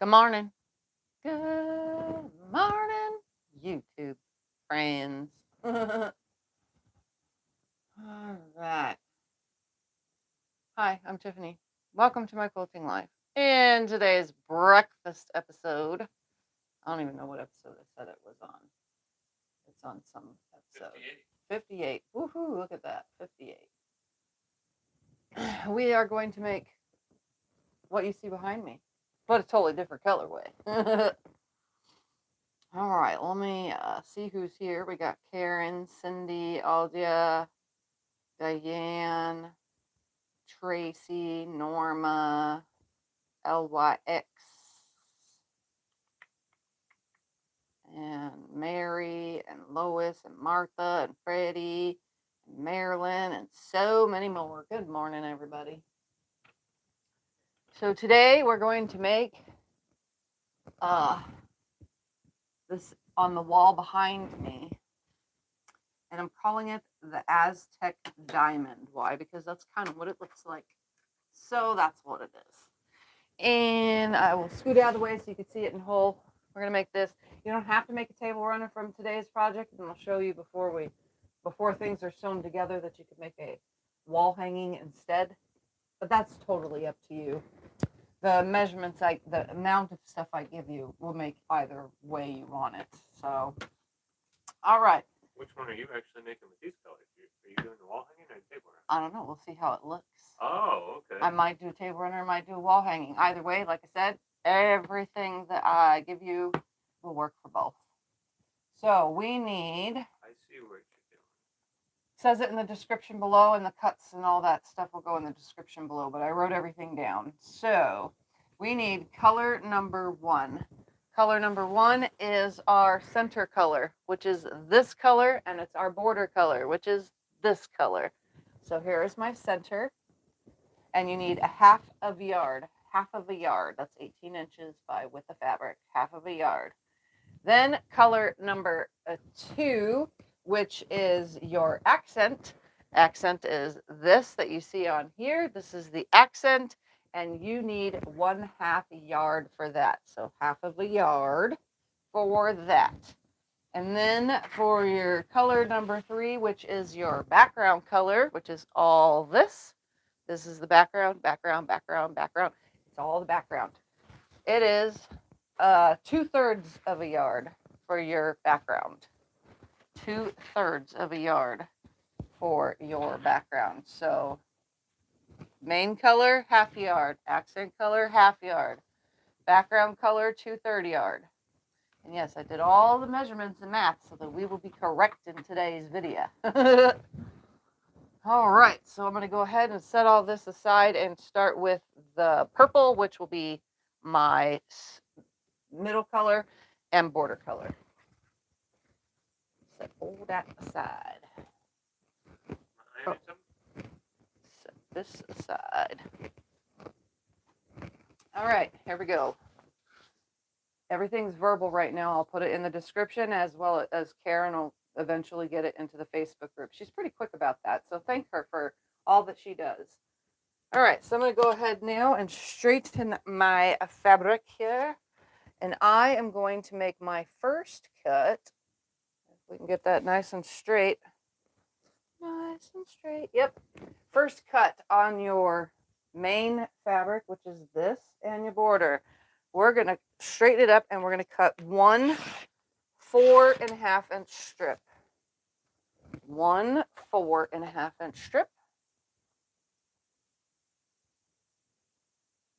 Good morning. Good morning, YouTube friends. All right. Hi, I'm Tiffany. Welcome to my quilting life. In today's breakfast episode, I don't even know what episode I said it was on. It's on some episode. 58. Woohoo, look at that. 58. We are going to make what you see behind me, but a totally different colorway. All right, let me see who's here. We got Karen, Cindy, Aldia, Diane, Tracy, Norma, LYX, and Mary, and Lois, and Martha, and Freddie, and Marilyn, and so many more. Good morning, everybody. So today we're going to make this on the wall behind me. And I'm calling it the Aztec Diamond. Why? Because that's kind of what it looks like. So that's what it is. And I will scoot out of the way so you can see it in whole. We're going to make this. You don't have to make a table runner from today's project. And I'll show you before things are sewn together that you could make a wall hanging instead. But that's totally up to you. The measurements, the amount of stuff I give you will make either way you want it. So, all right. Which one are you actually making with these colors? Are you doing the wall hanging or the table runner? I don't know. We'll see how it looks. Oh, okay. I might do a table runner, I might do a wall hanging. Either way, like I said, everything that I give you will work for both. So we need. I see what you're doing. Says it in the description below, and the cuts and all that stuff will go in the description below, but I wrote everything down. So we need color number 1. Color number 1 is our center color, which is this color, and it's our border color, which is this color. So here is my center, and you need a half of a yard. Half of a yard. That's 18 inches by width of fabric. Half of a yard. Then color number 2, which is your accent. Accent is this that you see on here. This is the accent, and you need 1/2 yard for that. So half of a yard for that. And then for your color number 3, which is your background color, which is all this. This is the background, background, background, background. It's all the background. It is 2/3 of a yard for your background. 2/3 of a yard for your background. So main color, half yard. Accent color, half yard. Background color, 2/3 yard. And yes, I did all the measurements and math so that we will be correct in today's video. All right, so I'm going to go ahead and set all this aside and start with the purple, which will be my middle color and border color. Set all that aside. Set this aside. All right, here we go. Everything's verbal right now. I'll put it in the description, as well as Karen will eventually get it into the Facebook group. She's pretty quick about that, so thank her for all that she does. All right, so I'm going to go ahead now and straighten my fabric here. And I am going to make my first cut. If we can get that nice and straight. Nice and straight. Yep. First cut on your main fabric, which is this, and your border. We're going to straighten it up, and we're going to cut 1 4.5 inch strip. 1 4.5 inch strip.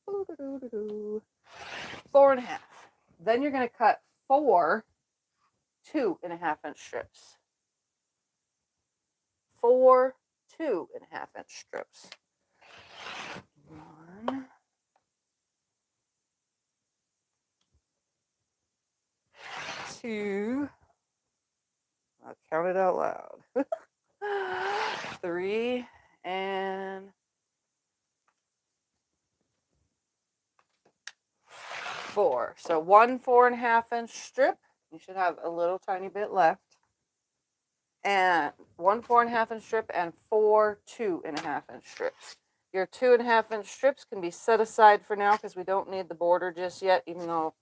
4.5. Then you're going to cut 4 2.5 inch strips. 4 2.5 inch strips. 1, 2. I'll count it out loud. 3 and 4. So 1 4.5 inch strip. You should have a little tiny bit left. And 1 4.5 inch strip and 4 2.5 inch strips. Your 2.5 inch strips can be set aside for now because we don't need the border just yet, even though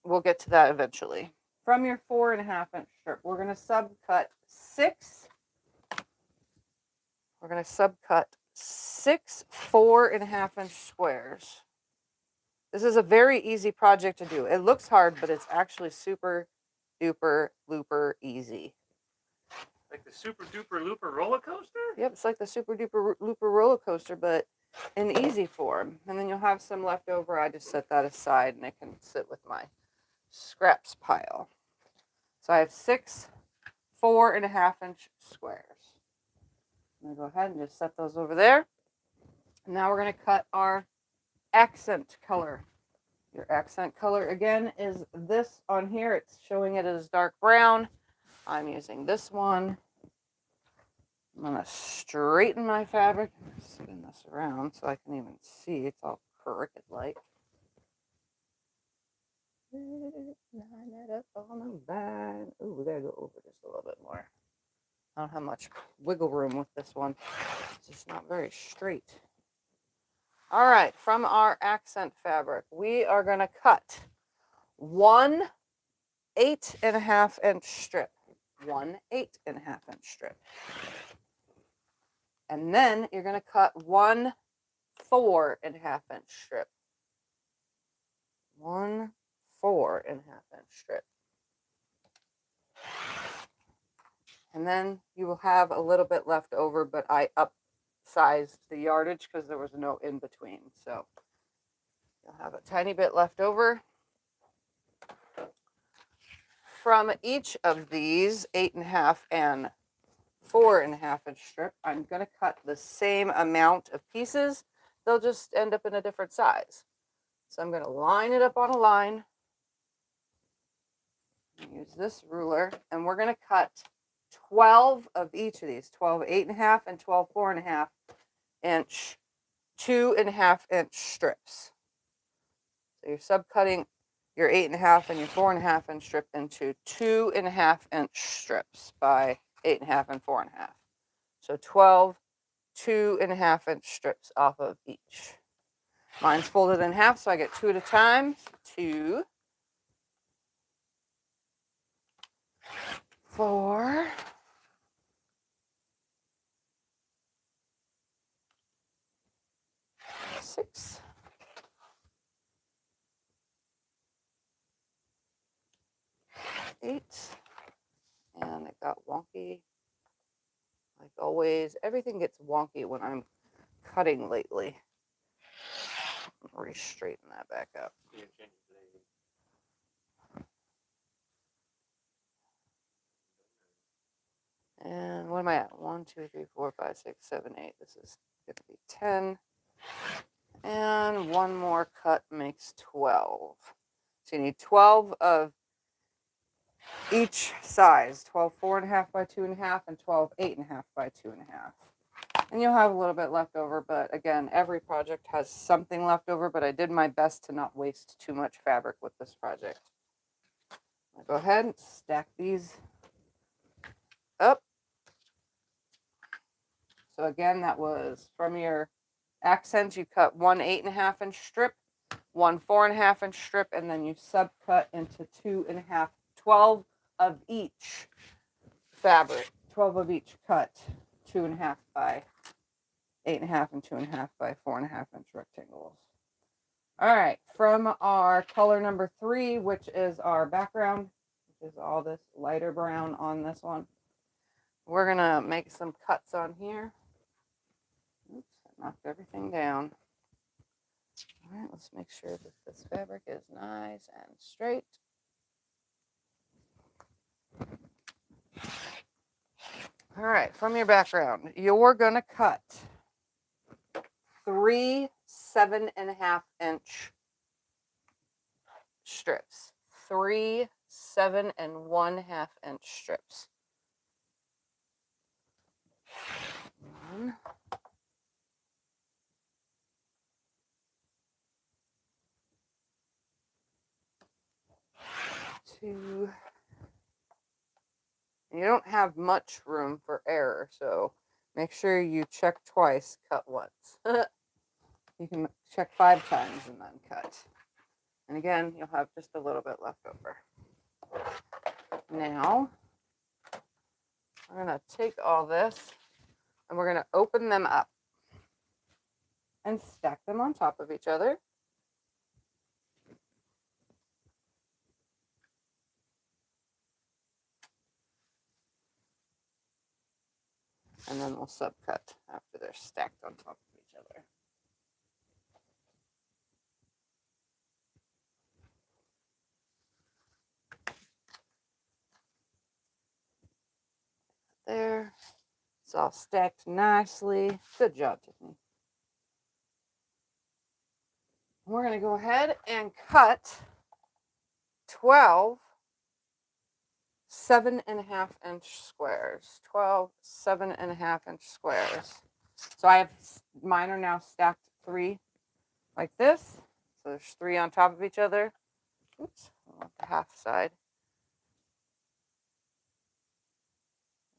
we'll get to that eventually. From your 4.5 inch strip, we're going to subcut 6. We're going to subcut 6 4.5 inch squares. This is a very easy project to do. It looks hard, but it's actually super duper looper easy. Like the super duper looper roller coaster? Yep, it's like the super duper looper roller coaster, but in easy form. And then you'll have some left over. I just set that aside and it can sit with my scraps pile. So I have 6 4.5 inch squares. I'm going to go ahead and just set those over there. And now we're going to cut our accent color. Your accent color again is this on here. It's showing it as dark brown. I'm using this one. I'm going to straighten my fabric. Spin this around so I can even see. It's all crooked like. Line it up on the line. Ooh, we got to go over just a little bit more. I don't have much wiggle room with this one. It's just not very straight. All right, from our accent fabric, we are going to cut 1 8.5 inch strip. 1 8.5 inch strip. And then you're going to cut 1 4.5 inch strip. 1 4.5 inch strip. And then you will have a little bit left over, but I upsized the yardage because there was no in between. So you'll have a tiny bit left over. From each of these 8.5 and 4.5 inch strip, I'm going to cut the same amount of pieces. They'll just end up in a different size. So I'm going to line it up on a line. Use this ruler, and we're going to cut 12 of each of these, 12 8.5 and 12 4.5 inch 2.5 inch strips. So you're subcutting your 8.5 and your 4.5 inch strip into 2.5 inch strips by 8.5 and 4.5. So 12 2.5 inch strips off of each. Mine's folded in half, so I get 2 at a time. 2, 4, 6, 8, and it got wonky. Like always, everything gets wonky when I'm cutting lately. Re-straighten that back up. And what am I at? 1, 2, 3, 4, 5, 6, 7, 8. This is going to be 10. And one more cut makes 12. So you need 12 of each size. 12 4.5 by 2.5 and 12 8.5 by 2.5. And you'll have a little bit left over, but again, every project has something left over, but I did my best to not waste too much fabric with this project. I'll go ahead and stack these up. So again, that was from your accents, you cut 1 8.5 inch strip, 1 4.5 inch strip, and then you subcut into 2.5, 12 of each fabric, 12 of each cut, 2.5 by 8.5 and 2.5 by 4.5 inch rectangles. All right, from our color number 3, which is our background, which is all this lighter brown on this one, we're gonna make some cuts on here. Oops, I knocked everything down. All right, let's make sure that this fabric is nice and straight. All right, from your background, you're gonna cut 3 7.5 inch strips. 3 7 1/2 inch strips. 1, 2. You don't have much room for error, so Make sure you check twice, cut once. You can check 5 times and then cut. And again, you'll have just a little bit left over. Now, we're going to take all this and we're going to open them up and stack them on top of each other. And then we'll subcut after they're stacked on top of each other. There. It's all stacked nicely. Good job, Tiffany. We're going to go ahead and cut 12 7.5-inch squares. 12 7.5-inch squares. So I have, mine are now stacked 3 like this. So there's 3 on top of each other. Oops, I want the half side.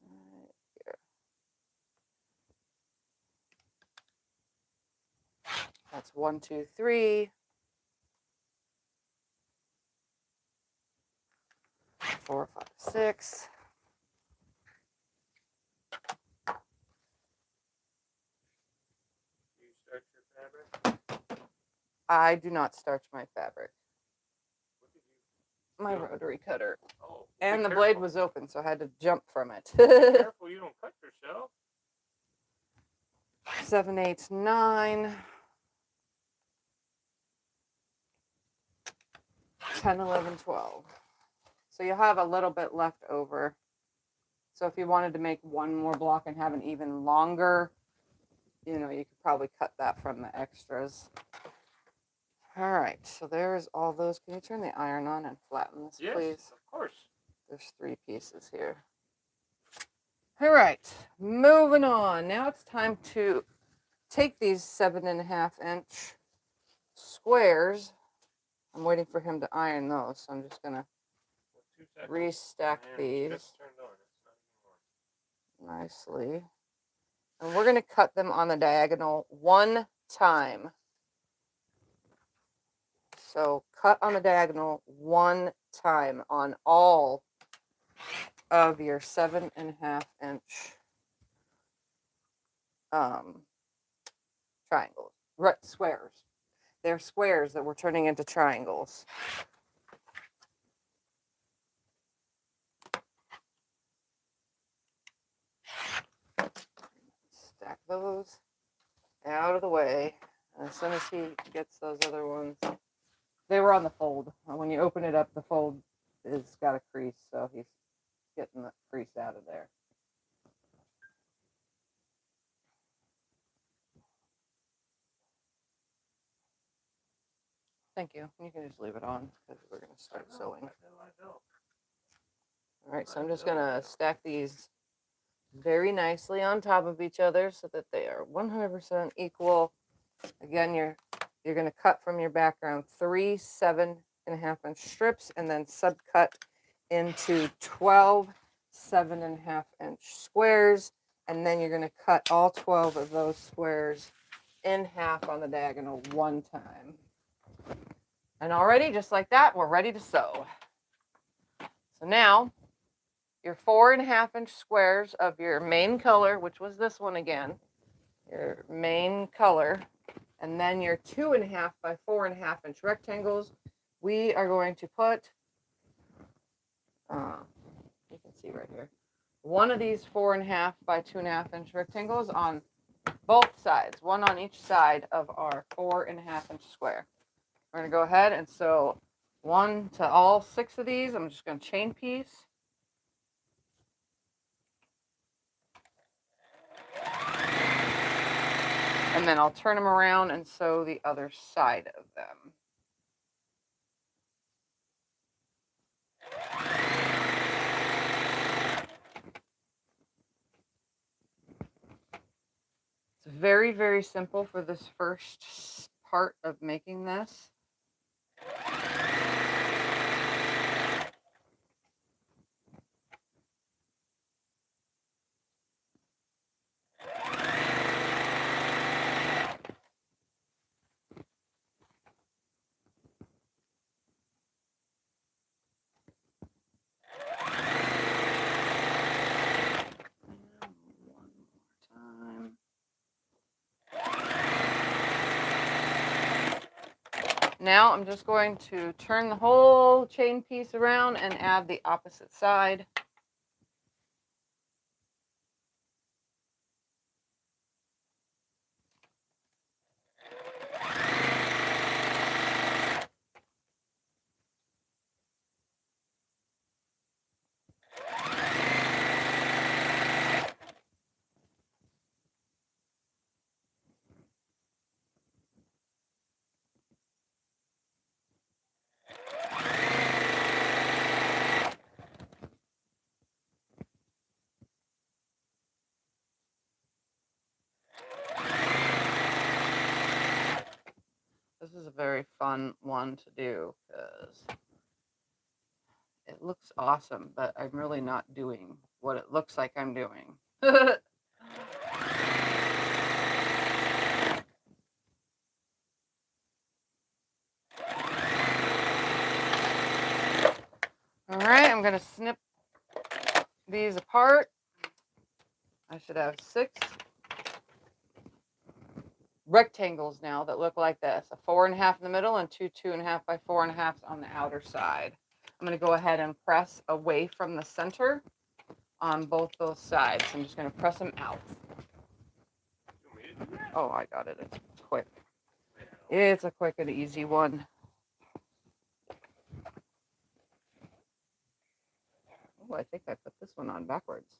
Right here. That's 1, 2, 3. 4, 5, 6. Do you start your fabric? I do not starch my fabric. What did you My do? rotary cutter. Oh, And be the blade careful. was open, so I had to jump from it. Careful you don't cut yourself. 7, 8, 9. 10, 11, 12. So you'll have a little bit left over. So if you wanted to make one more block and have an even longer, you know, you could probably cut that from the extras. All right, so there's all those. Can you turn the iron on and flatten this, Yes, please? of course. There's 3 pieces here. All right, moving on. Now it's time to take these 7.5-inch squares. I'm waiting for him to iron those, so I'm just gonna restack these Just turned on. It's not even on. nicely. And we're going to cut them on the diagonal 1 time. So cut on the diagonal 1 time on all of your 7.5-inch triangles. Right, squares. They're squares that we're turning into triangles. Stack those out of the way. And as soon as he gets those other ones, they were on the fold. When you open it up, the fold has got a crease, so he's getting the crease out of there. Thank you. You can just leave it on because we're going to start sewing. I know. All right, so I'm just going to stack these very nicely on top of each other so that they are 100% equal. Again, you're going to cut from your background 3 7.5-inch strips and then subcut into 12 7.5-inch squares. And then you're going to cut all 12 of those squares in half on the diagonal 1 time. And already, just like that, we're ready to sew. So now, your 4.5-inch squares of your main color, which was this one again, your main color, and then your 2.5 by 4.5-inch rectangles, we are going to put, you can see right here, one of these 4.5 by 2.5-inch rectangles on both sides, one on each side of our 4.5-inch square. We're going to go ahead and sew 1 to all 6 of these. I'm just going to chain piece. And then I'll turn them around and sew the other side of them. It's very, very simple for this first part of making this. Now I'm just going to turn the whole chain piece around and add the opposite side. This is a very fun one to do because it looks awesome, but I'm really not doing what it looks like I'm doing. All right, I'm going to snip these apart. I should have 6 rectangles now that look like this, a 4.5 in the middle and 2 2.5 by 4.5 on the outer side. I'm going to go ahead and press away from the center on both those sides. I'm just going to press them out. Oh, I got it. It's quick. It's a quick and easy one. Oh, I think I put this one on backwards.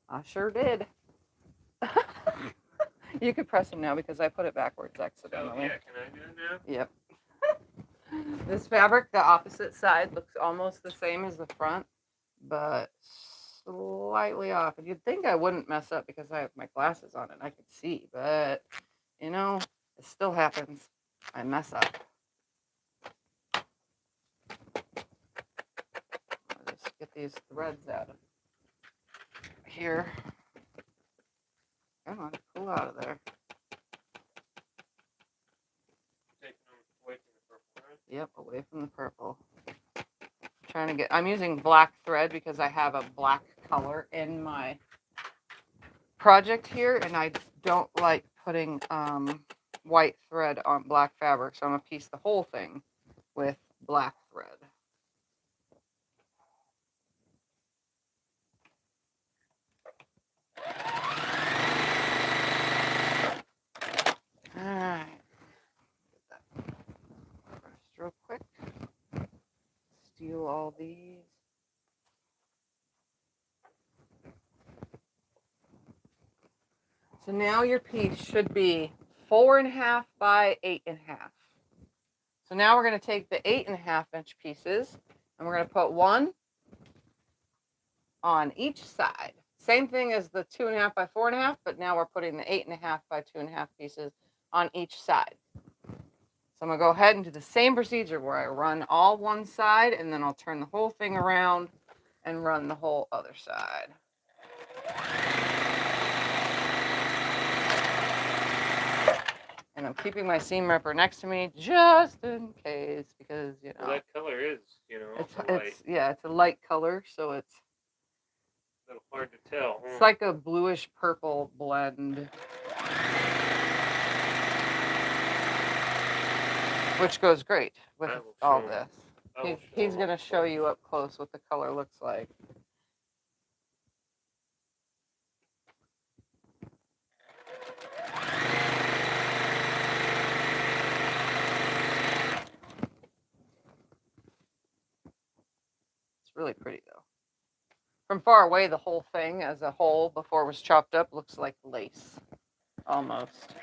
I sure did. You could press them now because I put it backwards accidentally. Oh, yeah, can I do it now? Yep. This fabric, the opposite side, looks almost the same as the front, but slightly off. And you'd think I wouldn't mess up because I have my glasses on and I can see, but you know, it still happens. I mess up. I'll just get these threads out of here. Come on, pull out of there. Taking them away from the purple, right? Yep, away from the purple. I'm using black thread because I have a black color in my project here, and I don't like putting white thread on black fabric, so I'm going to piece the whole thing with black thread. All right, get that pressed real quick. Steal all these. So now your piece should be 4.5 by 8.5. So now we're going to take the 8.5 inch pieces and we're going to put one on each side. Same thing as the 2.5 by 4.5, but now we're putting the 8.5 by 2.5 pieces on each side. So I'm gonna go ahead and do the same procedure where I run all one side and then I'll turn the whole thing around and run the whole other side. And I'm keeping my seam ripper next to me just in case, because you know. Well, that color is, you know, it's a light color, so it's a little hard to tell. It's like a bluish purple blend, which goes great with all this. He's going to show you up close what the color looks like. It's really pretty though. From far away, the whole thing as a whole, before it was chopped up, looks like lace, almost.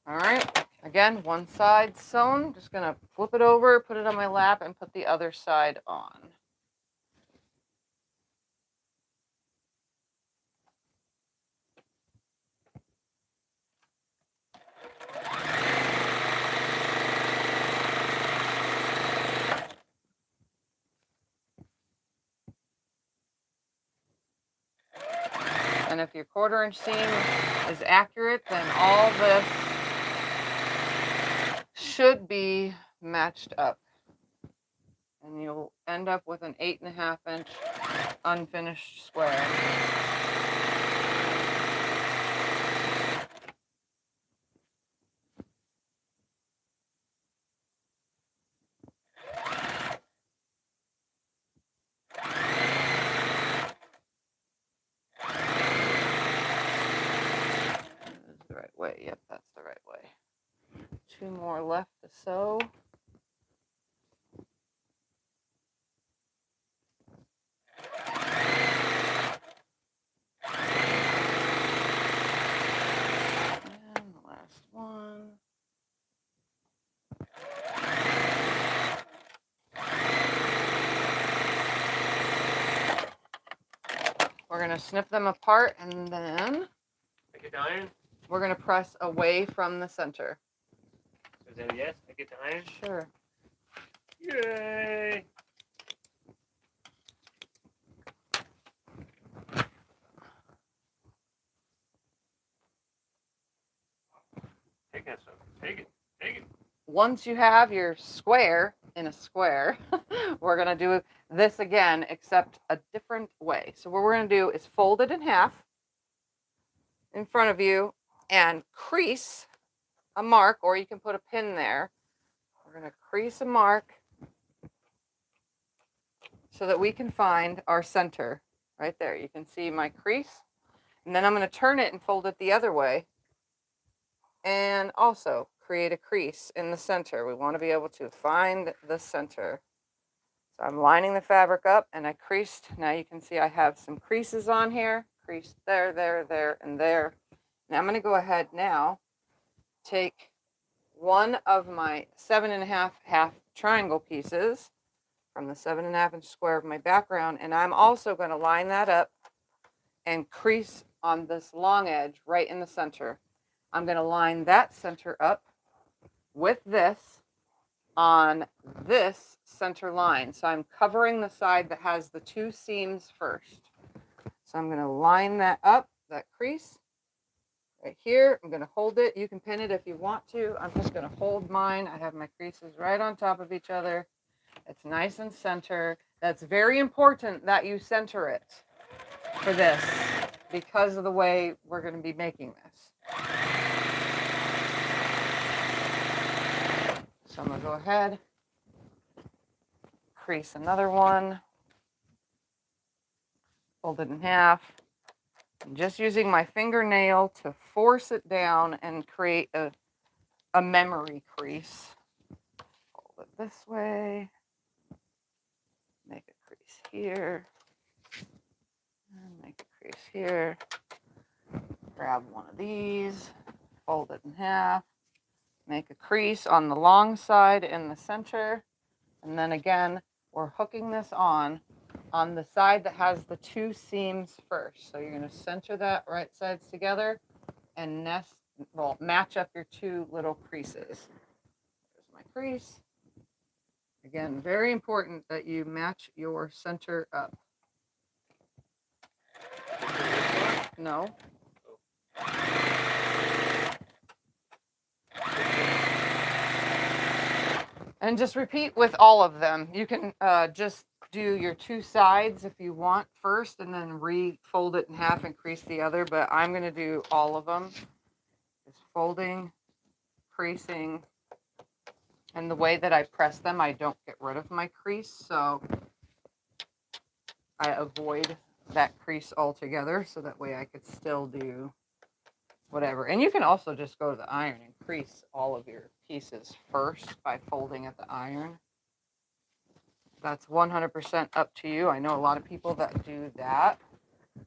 All right, again, one side sewn. Just gonna flip it over, put it on my lap, and put the other side on. then if your 1/4 inch seam is accurate, then all this should be matched up. And you'll end up with an 8.5 inch unfinished square. This is the right way. Yep, that's the right way. 2 more left to sew. And the last one. We're going to snip them apart, and then I get the iron? we're going to press away from the center. Is that a yes? I get the iron? Sure. Yay! Take that stuff. Take it. Take it. Once you have your square in a square, we're going to do this again, except a different way. So what we're going to do is fold it in half in front of you and crease a mark, or you can put a pin there. We're going to crease a mark so that we can find our center right there. You can see my crease. And then I'm going to turn it and fold it the other way and also create a crease in the center. We want to be able to find the center. So I'm lining the fabric up and I creased. Now you can see I have some creases on here. Crease there, there, there, and there. Now I'm going to go ahead now, take one of my 7.5 half triangle pieces from the 7.5 inch square of my background, and I'm also going to line that up and crease on this long edge right in the center. I'm going to line that center up with this on this center line. So I'm covering the side that has the 2 seams first. So I'm going to line that up, that crease right here. I'm going to hold it. You can pin it if you want to. I'm just going to hold mine. I have my creases right on top of each other. It's nice and center. That's very important that you center it for this because of the way we're going to be making this. So I'm going to go ahead, crease another one, fold it in half. I'm just using my fingernail to force it down and create a memory crease. Fold it this way, make a crease here, and make a crease here. Grab one of these, fold it in half, make a crease on the long side in the center, and then again, we're hooking this on the side that has the 2 seams first. So you're going to center that right sides together and match up your 2 little creases. There's my crease. Again, very important that you match your center up. No. And just repeat with all of them. You can just do your 2 sides if you want first and then refold it in half and crease the other, but I'm going to do all of them. Just folding, creasing, and the way that I press them, I don't get rid of my crease, so I avoid that crease altogether, so that way I could still do whatever. And you can also just go to the iron and crease all of your pieces first by folding at the iron. That's 100% up to you. I know a lot of people that do that. I'm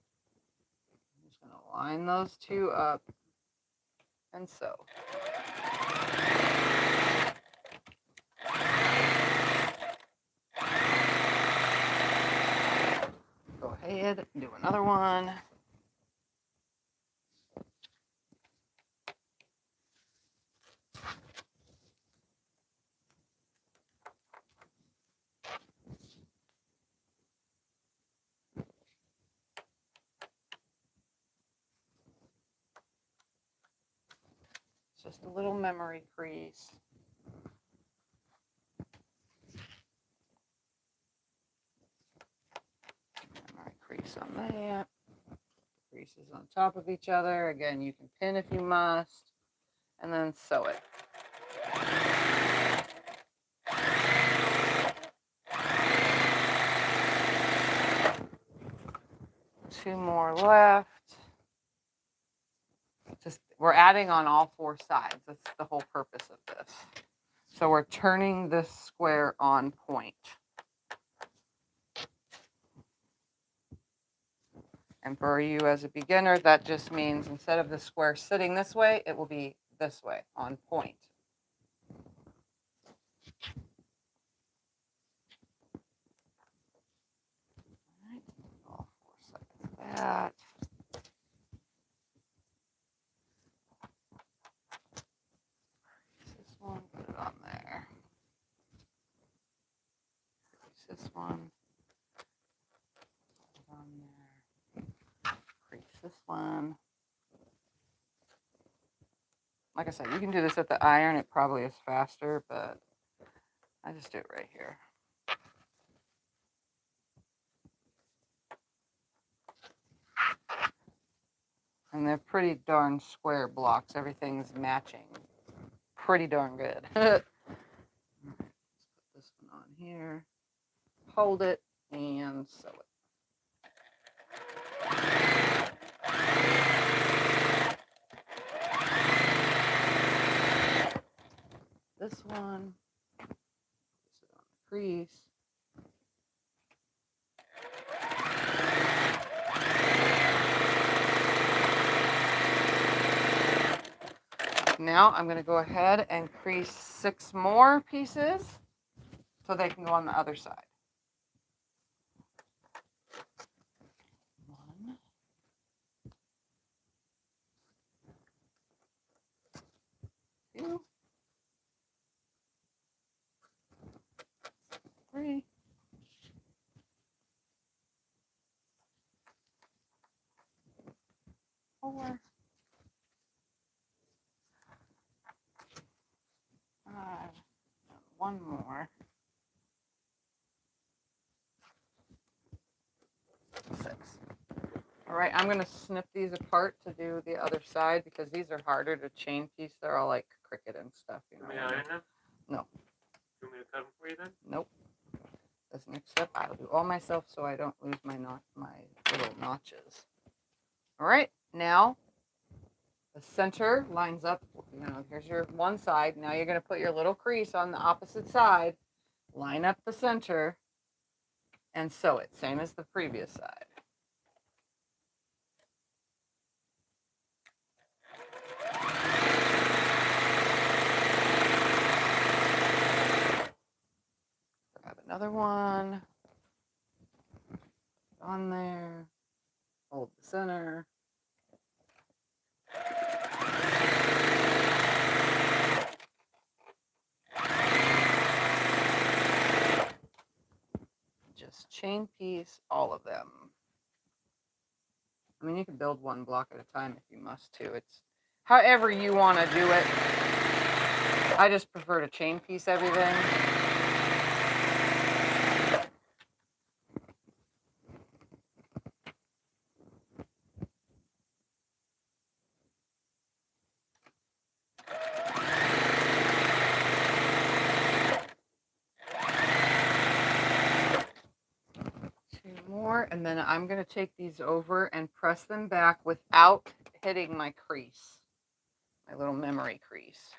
just going to line those 2 up and sew. Go ahead and do another one. It's just a little memory crease. Memory crease on that. Creases on top of each other. Again, you can pin if you must, and then sew it. Two more left. Just we're adding on all four sides. That's the whole purpose of this. So we're turning this square on point. And for you as a beginner, that just means instead of the square sitting this way, it will be this way on point. All right, all four sides of that. This one, put it on there. This one, put it on there. Crease this one. Like I said, you can do this at the iron. It probably is faster, but I just do it right here. And they're pretty darn square blocks. Everything's matching pretty darn good. Let's put this one on here. Hold it and sew it. This one, place it on the crease. Now I'm going to go ahead and crease 6 more pieces so they can go on the other side. 1, 2, 3, 4, 5, 1 more, 6. All right, I'm going to snip these apart to do the other side because these are harder to chain piece. They're all like cricket and stuff. You know. Can we iron them? No. You want me to cut them for you then? Nope. This next step I'll do all myself so I don't lose my little notches. All right, now the center lines up. You know, here's your one side. Now you're going to put your little crease on the opposite side, line up the center, and sew it, same as the previous side. Grab another one, put on there, hold the center. Just chain piece all of them. I mean, you can build one block at a time if you must too. It's however you want to do it. I just prefer to chain piece everything. 2 more, and then I'm going to take these over and press them back without hitting my crease, my little memory crease.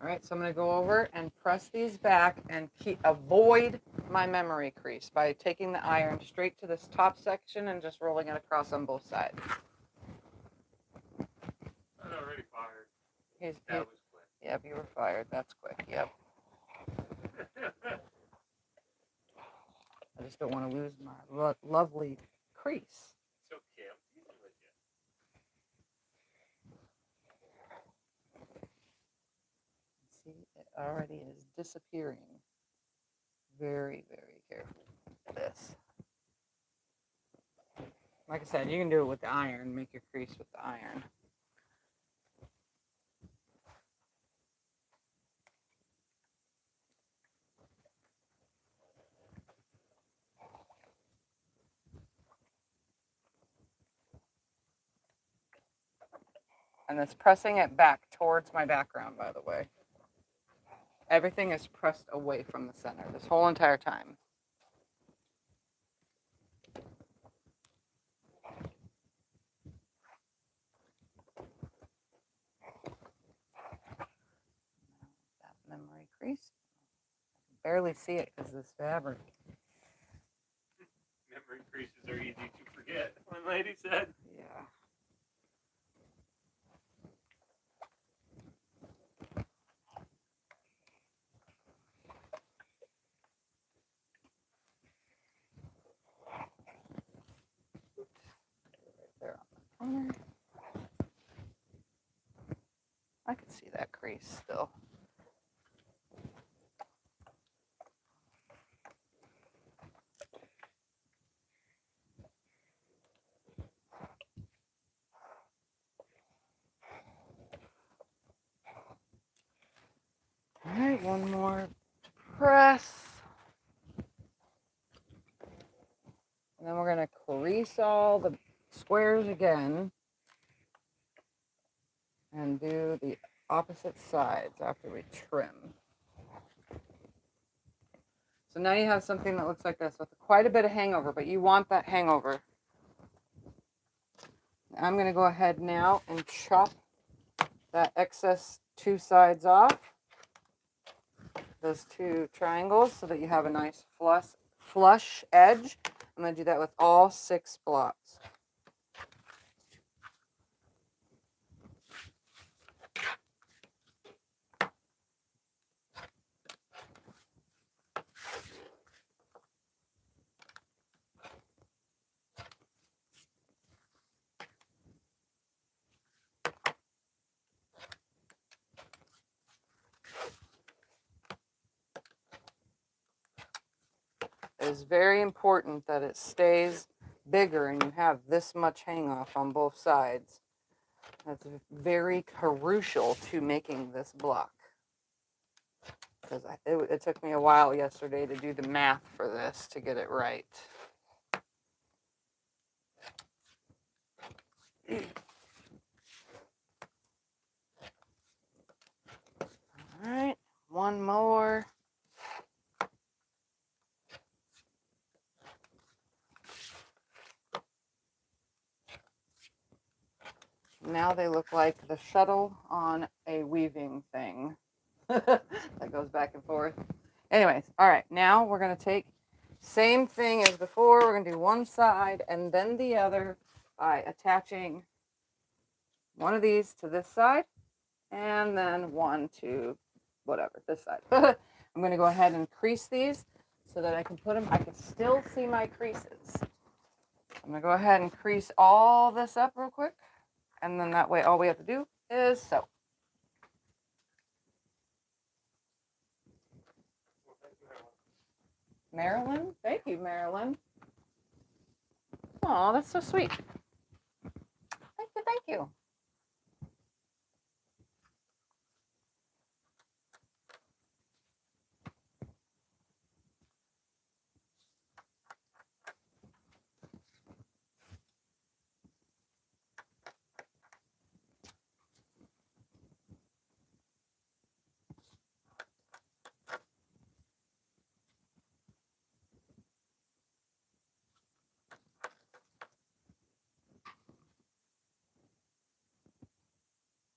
All right, so I'm going to go over and press these back and avoid my memory crease by taking the iron straight to this top section and just rolling it across on both sides. That's already fired. That was quick. Yep, you were fired. That's quick. Yep. I just don't want to lose my lovely crease. It's okay. I'm teasing with you. See, it already is disappearing. Very, very careful with this. Like I said, you can do it with the iron. Make your crease with the iron. And it's pressing it back towards my background, by the way. Everything is pressed away from the center this whole entire time. That memory crease. I can barely see it because this fabric. Memory creases are easy to forget, one lady said. Yeah. There on the corner. I can see that crease still. All right, one more to press. And then we're going to crease all the squares again and do the opposite sides after we trim. So now you have something that looks like this with quite a bit of hangover, but you want that hangover. I'm going to go ahead now and chop that excess two sides off, those two triangles, so that you have a nice flush edge. I'm going to do that with all 6 blocks. It is very important that it stays bigger and you have this much hang off on both sides. That's very crucial to making this block. Because it took me a while yesterday to do the math for this to get it right. All right, one more. Now they look like the shuttle on a weaving thing that goes back and forth. Anyways, all right, now we're going to take same thing as before. We're going to do one side and then the other by attaching one of these to this side and then one to whatever, this side. I'm going to go ahead and crease these so that I can put them, I can still see my creases. I'm going to go ahead and crease all this up real quick. And then that way, all we have to do is sew. Marilyn? Thank you, Marilyn. Oh, that's so sweet. Thank you, thank you.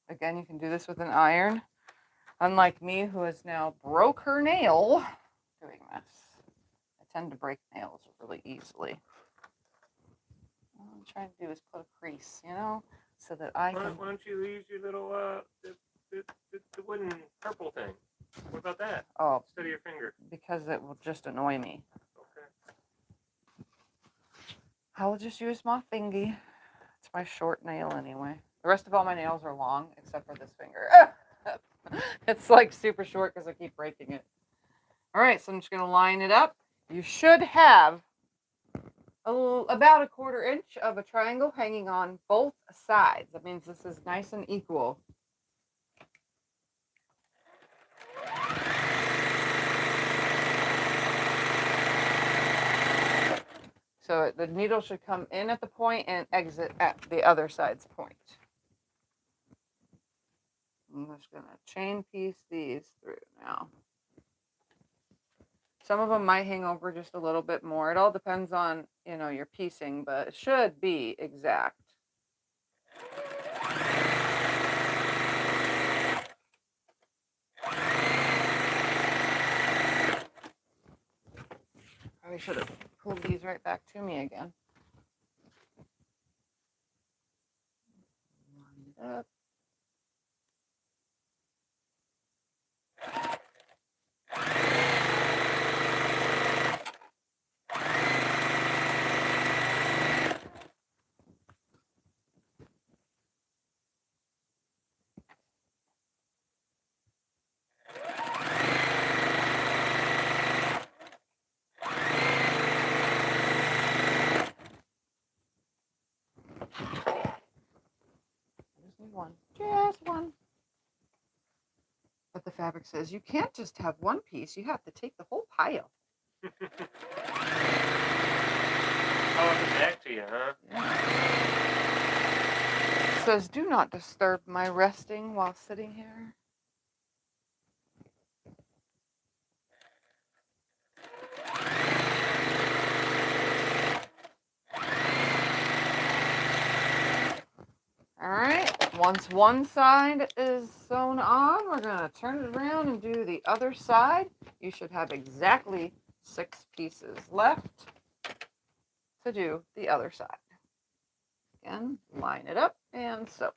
Again, you can do this with an iron. Unlike me, who has now broke her nail doing this. I tend to break nails really easily. All I'm trying to do is put a crease, you know, so that I can. Why don't you use your little the wooden purple thing. What about that? Oh, Instead of your finger. because it will just annoy me. Okay. I will just use my fingy. It's my short nail anyway. The rest of all my nails are long, except for this finger. It's like super short because I keep breaking it. All right, so I'm just going to line it up. You should have about a 1/4 inch of a triangle hanging on both sides. That means this is nice and equal. So the needle should come in at the point and exit at the other side's point. I'm just going to chain piece these through now. Some of them might hang over just a little bit more. It all depends on, your piecing, but it should be exact. Probably should have pulled these right back to me again. Line it up. Just one. But the fabric says you can't just have one piece, you have to take the whole pile. Oh, it's back to you, huh? Yeah. It says, do not disturb my resting while sitting here. All right, once one side is sewn on, we're going to turn it around and do the other side. You should have exactly 6 pieces left to do the other side. Again, line it up and sew.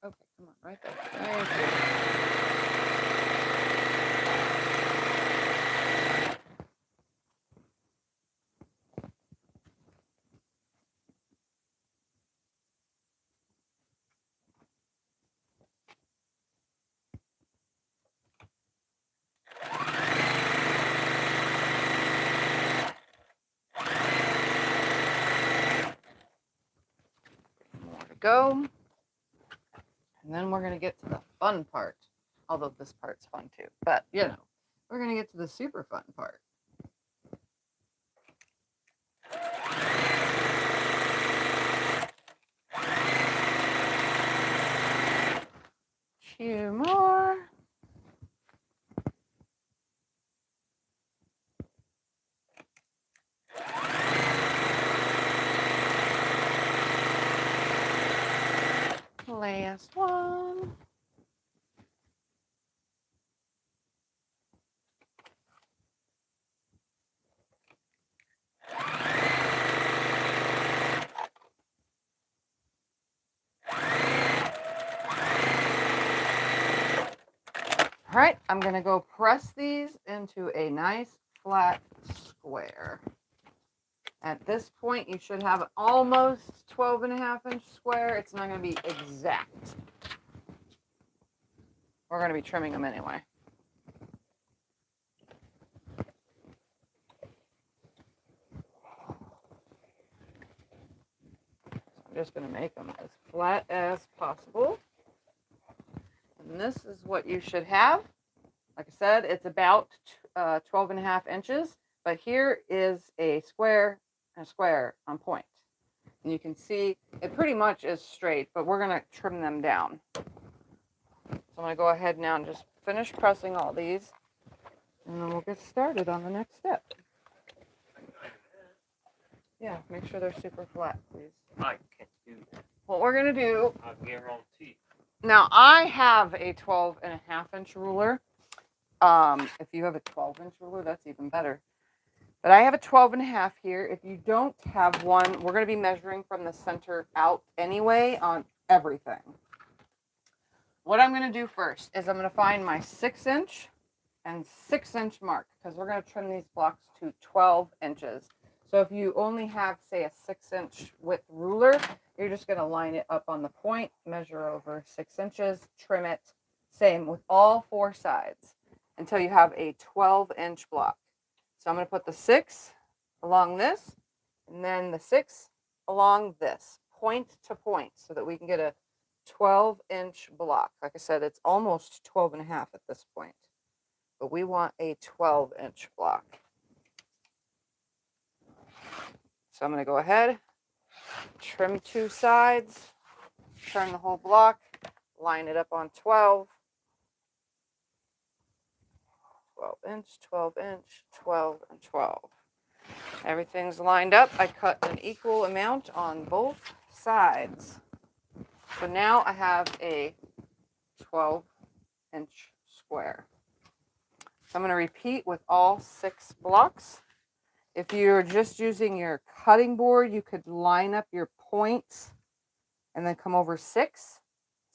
Okay, come on, right there. Thank you. More to go. And then we're going to get to the fun part. Although this part's fun too. But, we're going to get to the super fun part. Few more. Last one. All right, I'm going to go press these into a nice flat square. At this point, you should have almost 12.5-inch square. It's not going to be exact. We're going to be trimming them anyway. So I'm just going to make them as flat as possible. And this is what you should have. Like I said, it's about 12.5 inches, but here is a square and a square on point. And you can see it pretty much is straight, but we're going to trim them down. So I'm going to go ahead now and just finish pressing all these, and then we'll get started on the next step. Yeah, make sure they're super flat, please. I can't do that. what we're going to do, I'll guarantee. now I have a 12.5-inch ruler. If you have a 12-inch ruler, that's even better. But I have a 12.5 here. If you don't have one, we're going to be measuring from the center out anyway on everything. What I'm going to do first is I'm going to find my 6-inch and 6-inch mark, because we're going to trim these blocks to 12 inches. So if you only have, say, a 6-inch width ruler, you're just going to line it up on the point, measure over 6 inches, trim it. Same with all 4 sides until you have a 12-inch block. So I'm going to put the 6 along this, and then the 6 along this, point to point, so that we can get a 12-inch block. Like I said, it's almost 12.5 at this point, but we want a 12-inch block. So I'm going to go ahead, trim 2 sides, turn the whole block, line it up on 12. 12 inch, 12 inch, 12, and 12. Everything's lined up. I cut an equal amount on both sides. So now I have a 12-inch square. So I'm going to repeat with all 6 blocks. If you're just using your cutting board, you could line up your points and then come over 6.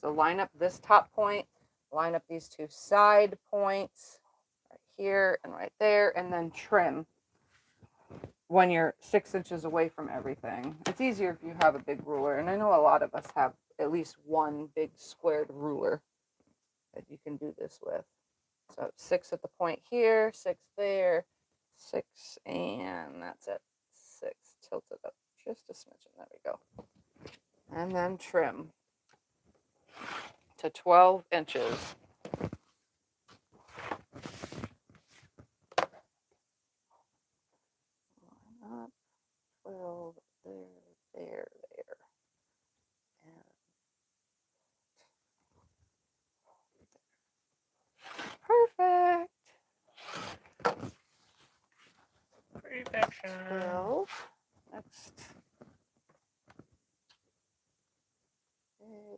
So line up this top point, line up these 2 side points, right here and right there, and then trim when you're 6 inches away from everything. It's easier if you have a big ruler, and I know a lot of us have at least one big squared ruler that you can do this with. So 6 at the point here, 6 there, 6, and that's it. 6, tilt it up just a smidgen. There we go. And then trim to 12 inches. Line up, 12, there, there, there. And perfect. Perfection. 12. Next.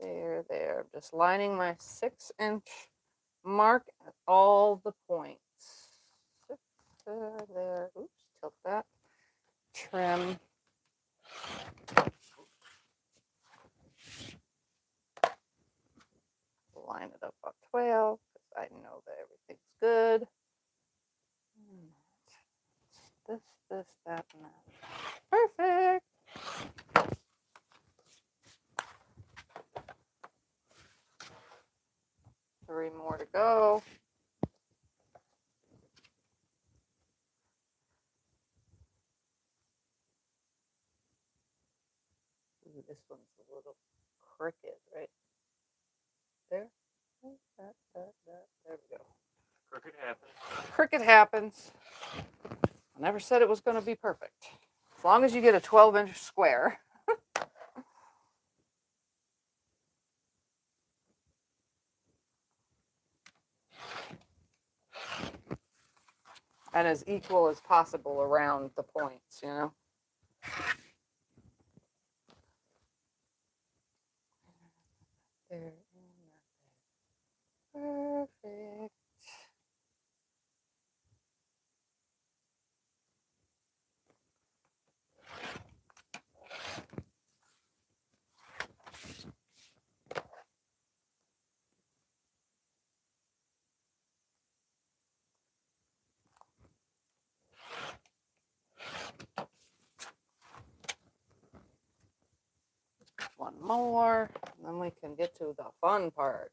There. I'm just lining my 6-inch mark at all the points. 6 there. Oops, tilt that. Trim. Line it up on 12 because I know that everything's good. This, that, and that. Perfect. 3 more to go. Ooh, this one's a little crooked, right there. There we go. Crooked happens. Crooked happens. I never said it was going to be perfect. As long as you get a 12-inch square. And as equal as possible around the points, you know. There. Perfect. One more, and then we can get to the fun part.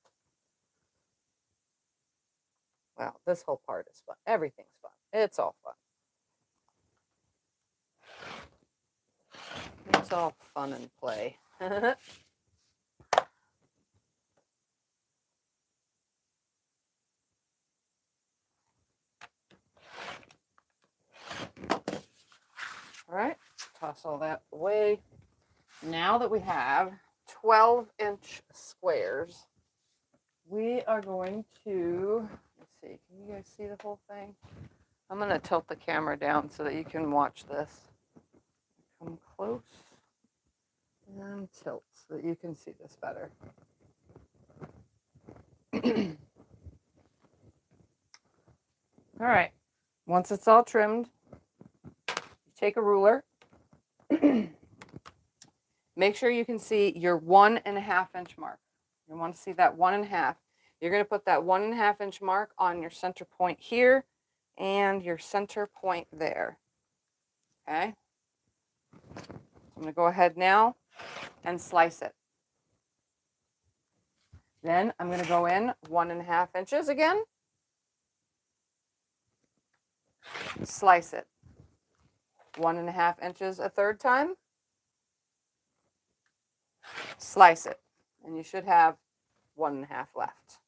Well, this whole part is fun. Everything's fun. It's all fun. It's all fun and play. All right, toss all that away. Now that we have 12-inch squares, we are going to, let's see, can you guys see the whole thing? I'm going to tilt the camera down so that you can watch this. Come close and tilt. so that you can see this better. All right, once it's all trimmed, you take a ruler. Make sure you can see your 1.5 inch mark. You want to see that 1.5. You're going to put that 1.5 inch mark on your center point here and your center point there. Okay. So I'm going to go ahead now and slice it. Then I'm going to go in 1.5 inches again. Slice it. 1.5 inches a third time. Slice it. And you should have 1.5 left.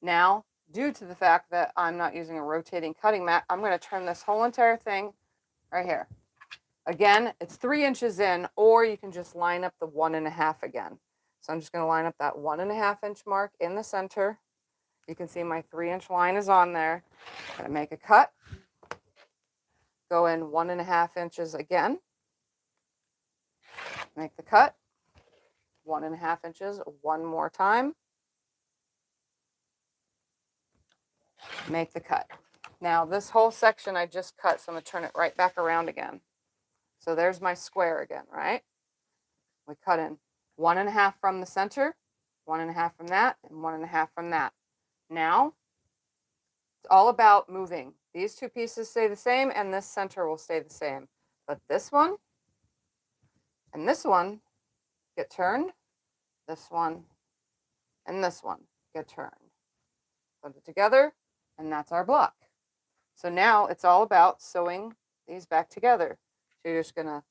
Now, due to the fact that I'm not using a rotating cutting mat, I'm going to turn this whole entire thing right here. Again, it's 3 inches in, or you can just line up the 1.5 again. So I'm just going to line up that 1.5 inch mark in the center. You can see my 3 inch line is on there. I'm going to make a cut. Go in 1.5 inches again. Make the cut. 1.5 inches one more time. Make the cut. Now this whole section I just cut, so I'm going to turn it right back around again. So there's my square again, right? We cut in 1.5 from the center, 1.5 from that, and 1.5 from that. Now, it's all about moving. These two pieces stay the same, and this center will stay the same. But this one and this one get turned. This one and this one get turned. Put it together, and that's our block. So now it's all about sewing these back together. So you're just going to,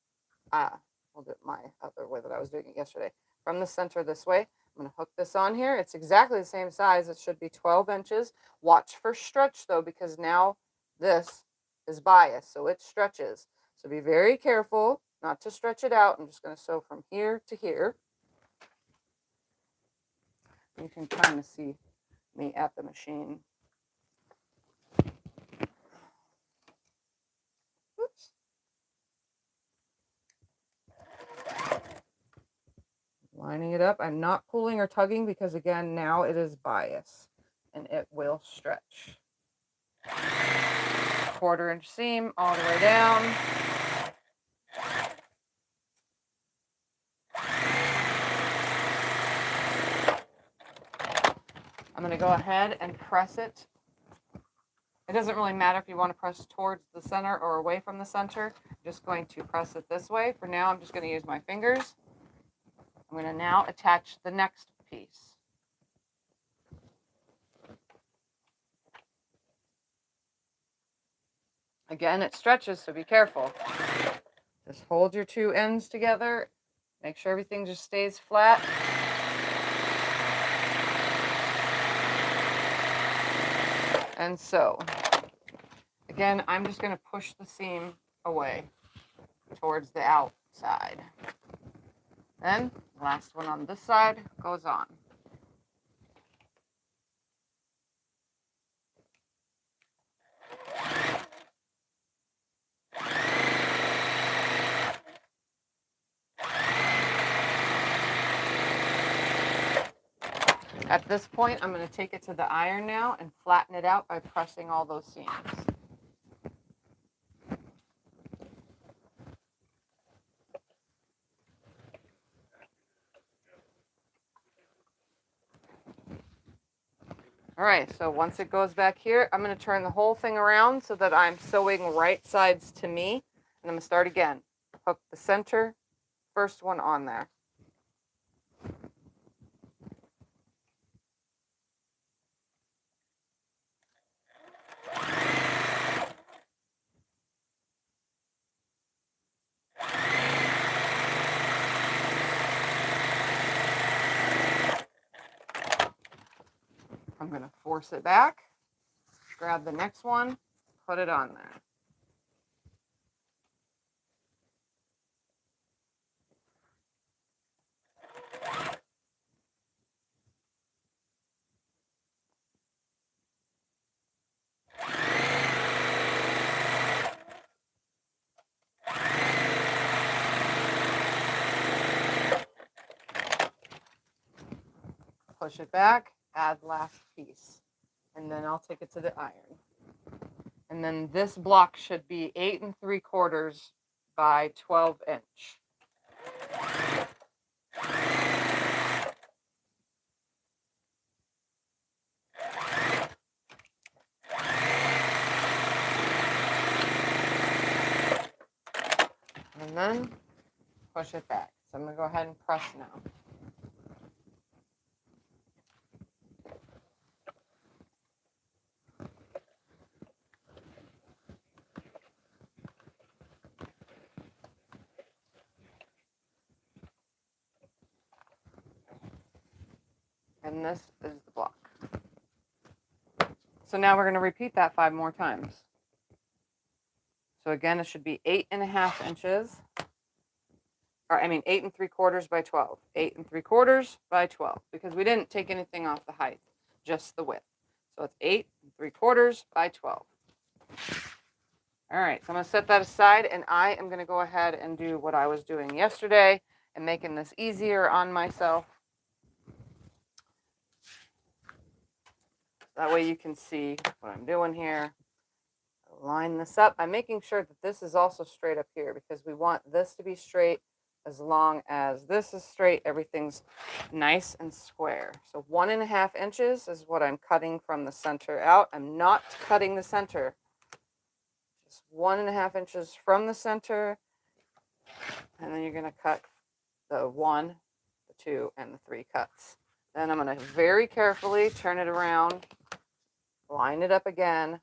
we'll do it my other way that I was doing it yesterday. From the center this way, I'm going to hook this on here. It's exactly the same size. It should be 12 inches. Watch for stretch though, because now this is biased, so it stretches. So be very careful not to stretch it out. I'm just going to sew from here to here. You can kind of see me at the machine. Oops. Lining it up. I'm not pulling or tugging because again, now it is bias and it will stretch. 1/4 inch seam all the way down. I'm going to go ahead and press it. It doesn't really matter if you want to press towards the center or away from the center. I'm just going to press it this way. For now, I'm just going to use my fingers. I'm going to now attach the next piece. Again, it stretches, so be careful. Just hold your two ends together. Make sure everything just stays flat. And sew. Again, I'm just going to push the seam away towards the outside. Then, last one on this side goes on. At this point, I'm going to take it to the iron now and flatten it out by pressing all those seams. All right, so once it goes back here, I'm going to turn the whole thing around so that I'm sewing right sides to me. And I'm going to start again. Hook the center, first one on there. I'm going to force it back, grab the next one, put it on there. push it back, add last piece, and then I'll take it to the iron. And then this block should be 8 3/4 by 12 inch. And then push it back. So I'm going to go ahead and press now. And this is the block. So now we're going to repeat that 5 more times. So again, it should be 8 1/2 inches. Or 8 3/4 by 12. 8 3/4 by 12, because we didn't take anything off the height, just the width. So it's 8 3/4 by 12. All right, so I'm going to set that aside, and I am going to go ahead and do what I was doing yesterday and making this easier on myself. That way you can see what I'm doing here. Line this up. I'm making sure that this is also straight up here, because we want this to be straight. As long as this is straight, everything's nice and square. So 1 1/2 inches is what I'm cutting from the center out. I'm not cutting the center. Just 1 1/2 inches from the center. And then you're going to cut the 1, the 2, and the 3 cuts. Then I'm going to very carefully turn it around, line it up again,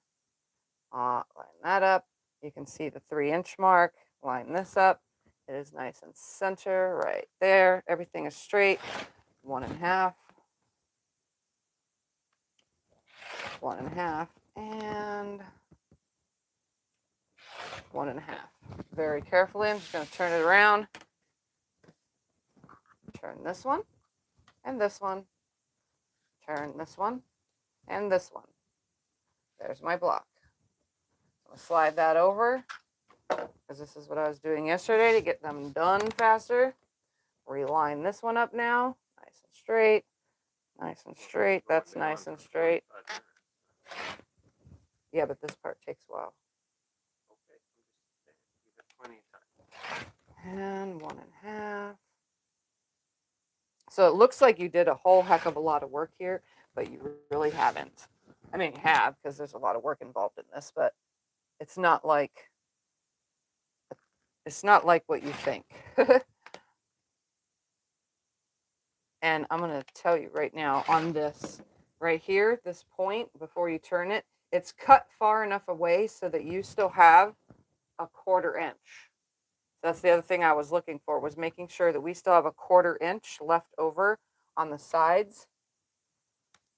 line that up. You can see the 3-inch mark. Line this up. It is nice and center right there. Everything is straight. 1 1/2, 1 1/2, and 1 1/2. Very carefully, I'm just going to turn it around. Turn this one, and this one. Turn this one, and this one. There's my block. I'm going to slide that over, because this is what I was doing yesterday to get them done faster. Reline this one up now. Nice and straight. Nice and straight. That's nice and straight. Yeah, but this part takes a while. Okay, you have plenty of time. And 1 1/2. So it looks like you did a whole heck of a lot of work here, but you really haven't. I mean, you have, because there's a lot of work involved in this, but it's not like what you think. And I'm going to tell you right now, on this right here, this point, before you turn it, it's cut far enough away so that you still have a 1/4 inch. That's the other thing I was looking for, was making sure that we still have a 1/4 inch left over on the sides.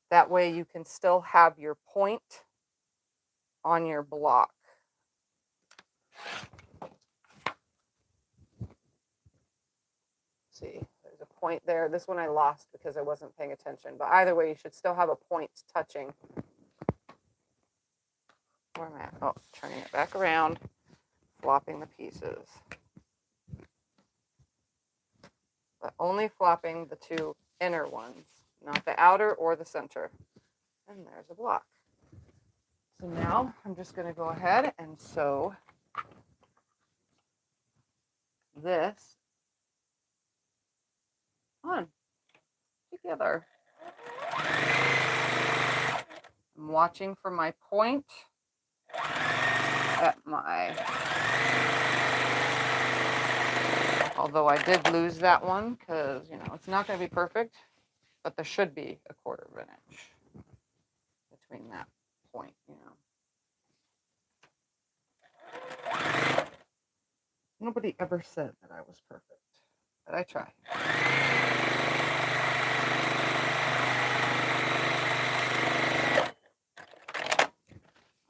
That way you can still have your point on your block. See, there's a point there. This one I lost because I wasn't paying attention. But either way, you should still have a point touching. Where am I at? Oh, turning it back around, flopping the pieces. But only flopping the 2 inner ones, not the outer or the center. And there's a block. So now I'm just going to go ahead and sew this on together. I'm watching for my point at although I did lose that one, because, it's not going to be perfect, but there should be a 1/4 inch between that point, Nobody ever said that I was perfect, but I try.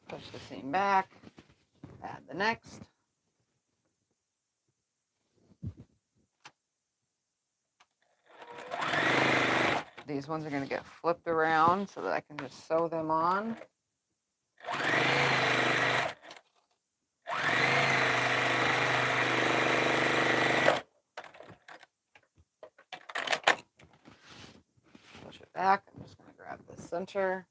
Push the seam back, add the next. These ones are going to get flipped around so that I can just sew them on. Push it back. I'm just going to grab the center.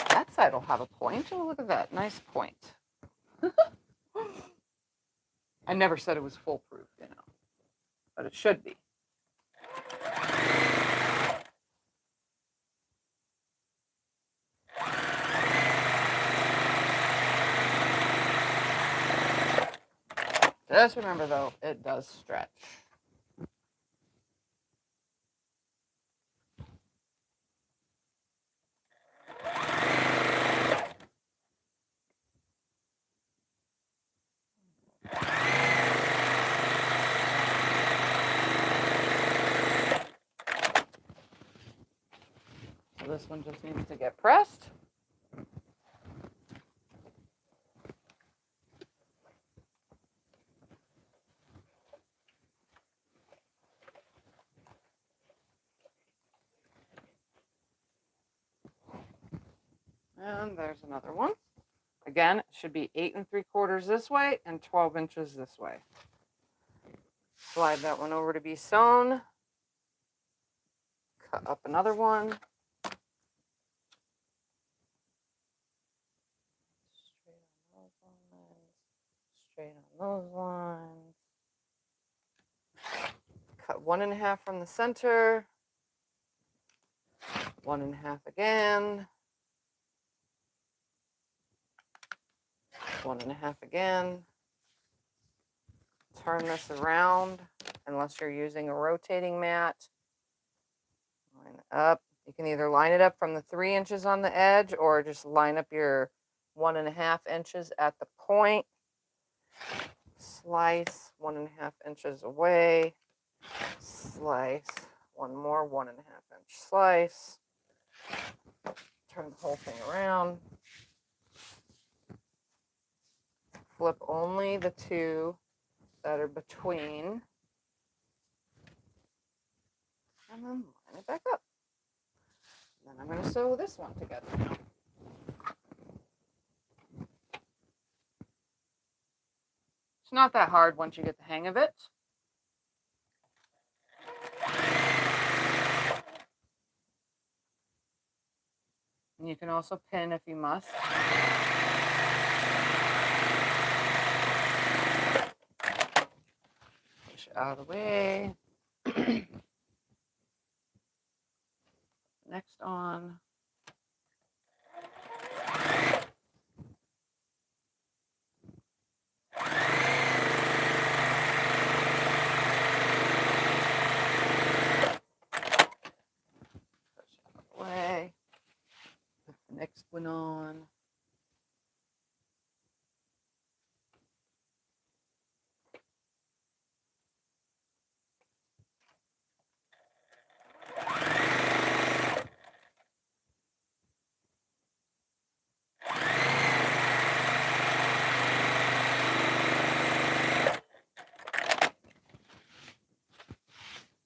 That side will have a point. Oh, look at that. Nice point. I never said it was foolproof, you know, but it should be. Just remember, though, it does stretch. So this one just needs to get pressed. And there's another one. Again, it should be 8 3/4 this way and 12 inches this way. Slide that one over to be sewn. Cut up another one. Straight on those lines. Cut 1 1/2 from the center. 1 1/2 again. 1 1/2 again. Turn this around unless you're using a rotating mat. Line it up. You can either line it up from the 3 inches on the edge or just line up your 1 1/2 inches at the point. Slice 1 1/2 inches away. Slice one more 1 1/2 inch slice. Turn the whole thing around. Flip only the two that are between. And then line it back up. Then I'm going to sew this one together now. It's not that hard once you get the hang of it. And you can also pin if you must. Push it out of the way. Next on. Way. Put the next one on.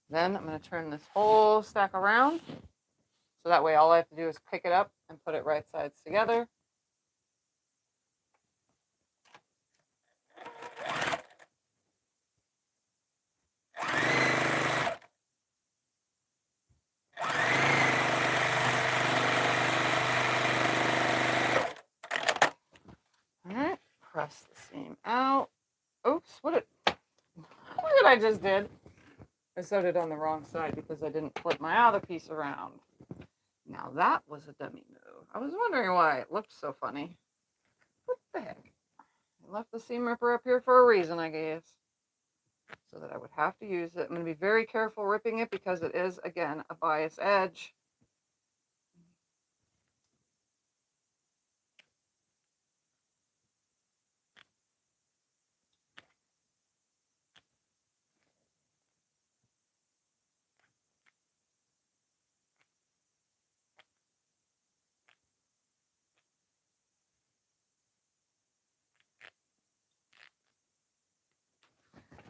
Then I'm going to turn this whole stack around. So that way all I have to do is pick it up and put it right sides together. All right, press the seam out. Oops, look what I just did. I sewed it on the wrong side because I didn't flip my other piece around. Now that was a dummy move. I was wondering why it looked so funny. What the heck? I left the seam ripper up here for a reason, I guess. So that I would have to use it. I'm going to be very careful ripping it because it is, again, a bias edge.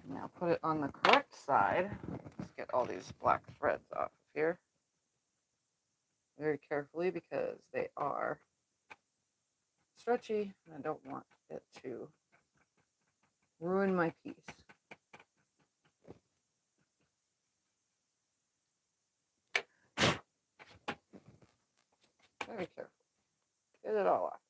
Now put it on the correct side. Let's get all these black threads off of here. very carefully because they are stretchy and I don't want it to ruin my piece. Very careful. Get it all off.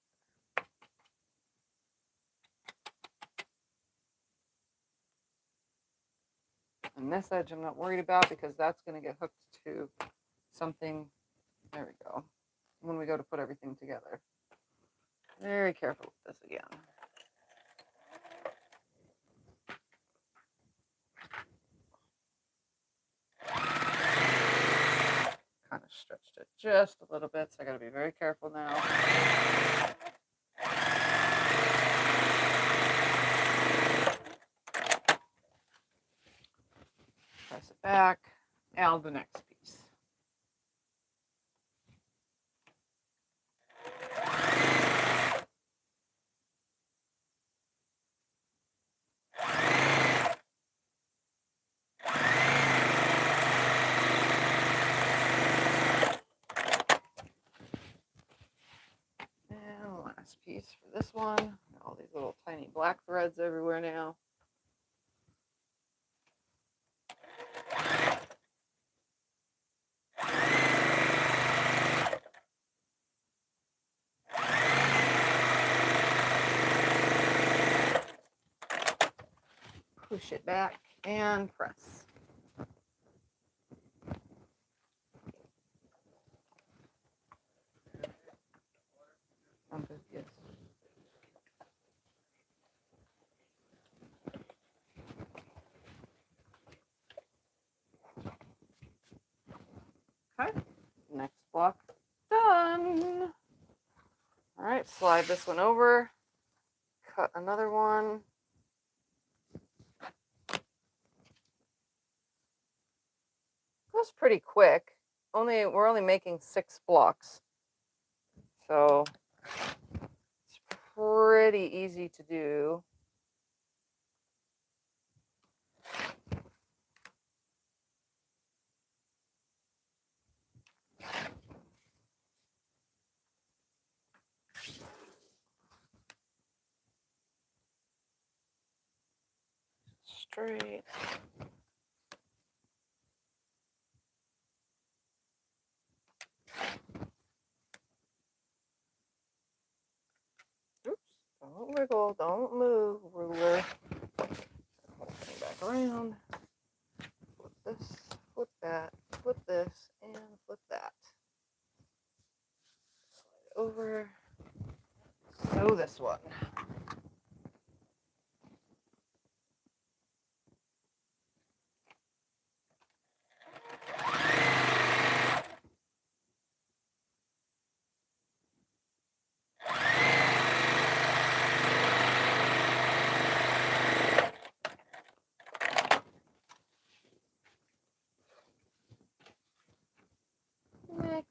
And this edge I'm not worried about because that's going to get hooked to something. There we go. When we go to put everything together. Very careful with this again. Kind of stretched it just a little bit, so I got to be very careful now. Press it back. Now the next piece. And last piece for this one. All these little tiny black threads everywhere now. Push it back and press. Yes. Okay, next block done. All right, slide this one over, cut another one. Goes pretty quick. We're only making 6 blocks, so it's pretty easy to do. Straight. Oops, don't wiggle, don't move, ruler. Hold it back around. Flip this, flip that, flip this, and flip that. Slide over. Sew this one. Next.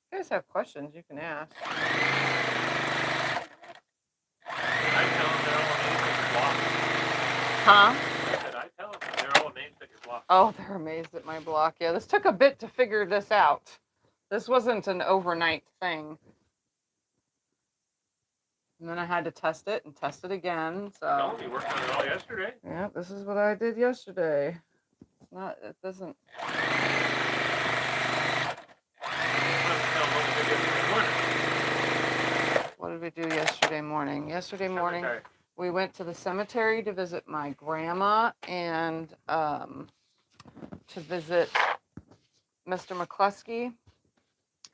If you guys have questions, you can ask. Huh? I tell them they're all amazed at your block. Oh, they're amazed at my block. Yeah, this took a bit to figure this out. This wasn't an overnight thing. And then I had to test it and test it again. So No, you worked on it all yesterday. yeah, this is what I did yesterday. It's not. It doesn't. What did we do yesterday morning? Yesterday morning, we went to the cemetery to visit my grandma and to visit Mr. McCluskey.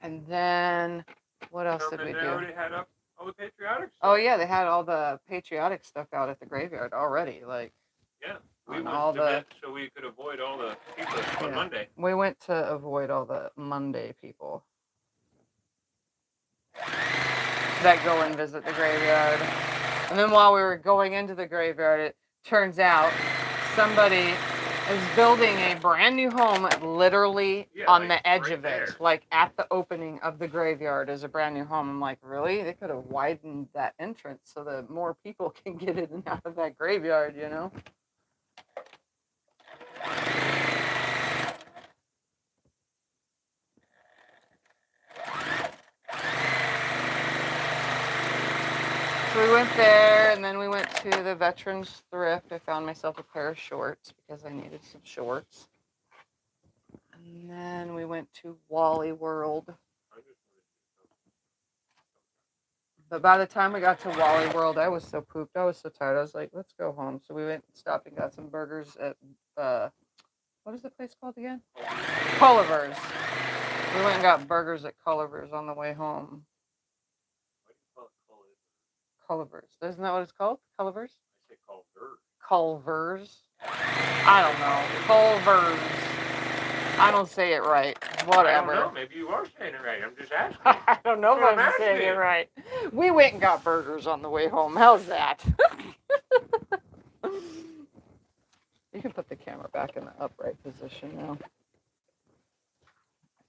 And then what else did we do? They already had up all the patriotic stuff. Oh yeah, they had all the patriotic stuff out at the graveyard already. Like yeah, we went all to so we could avoid all the people on Monday. We went to avoid all the Monday people that go and visit the graveyard. And then while we were going into the graveyard, it turns out somebody is building a brand new home literally Yeah, on like, the edge right of it. there. Like at the opening of the graveyard is a brand new home. I'm like, really? They could have widened that entrance so that more people can get in and out of that graveyard, you know? So we went there, and then we went to the Veterans Thrift. I found myself a pair of shorts because I needed some shorts. And then we went to Wally World. I just wanted to But by the time we got to Wally World, I was so pooped. I was so tired. I was like, let's go home. So we went and stopped and got some burgers at, what is the place called again? Culliver's. We went and got burgers at Culliver's on the way home. Why do you call it Culliver's? Culliver's. Isn't that what it's called? Culliver's? I say Culver. Culver's. I don't know. Culver's. I don't say it right. Whatever. I don't know. Maybe you are saying it right. I'm just asking. I don't know if Well, I'm saying it asking. right. We went and got burgers on the way home. How's that? You can put the camera back in the upright position now.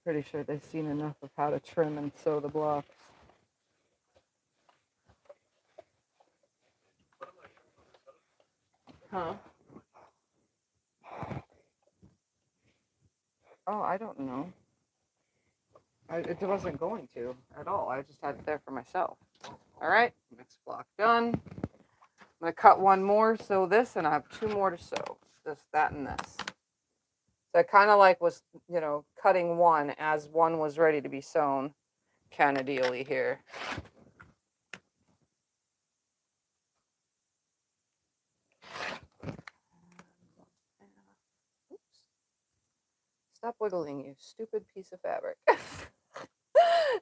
Pretty sure they've seen enough of how to trim and sew the blocks. Huh? Oh, I don't know. It wasn't going to at all. I just had it there for myself. All right, next block done. I'm gonna cut one more, sew this, and I have two more to sew. This, that, and this. So I kind of like was, you know, cutting one as one was ready to be sewn, kind of dealy here. Oops. Stop wiggling, you stupid piece of fabric.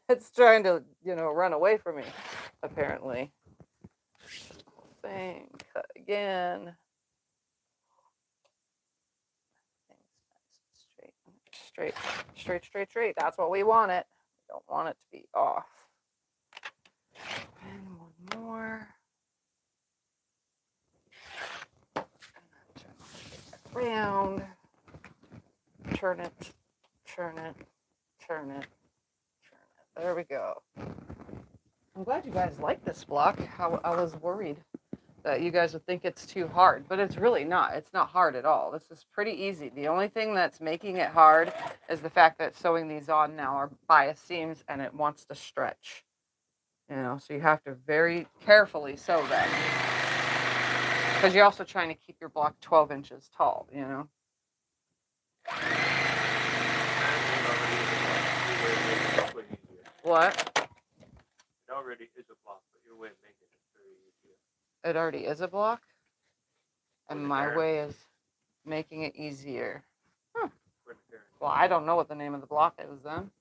It's trying to, you know, run away from me, apparently. Thing, cut again. Straight, straight, straight, straight. That's what we want it. We don't want it to be off. And one more. And then turn it around. Turn it, turn it, turn it, turn it. There we go. I'm glad you guys like this block. I was worried that you guys would think it's too hard, but it's really not. It's not hard at all. This is pretty easy. The only thing that's making it hard is the fact that sewing these on now are bias seams and it wants to stretch. You know, so you have to very carefully sew them. Because you're also trying to keep your block 12 inches tall, you know. What? It already is a block, but your way of making it very easy. It already is a block? And my way is making it easier. Huh. Well, I don't know what the name of the block is then.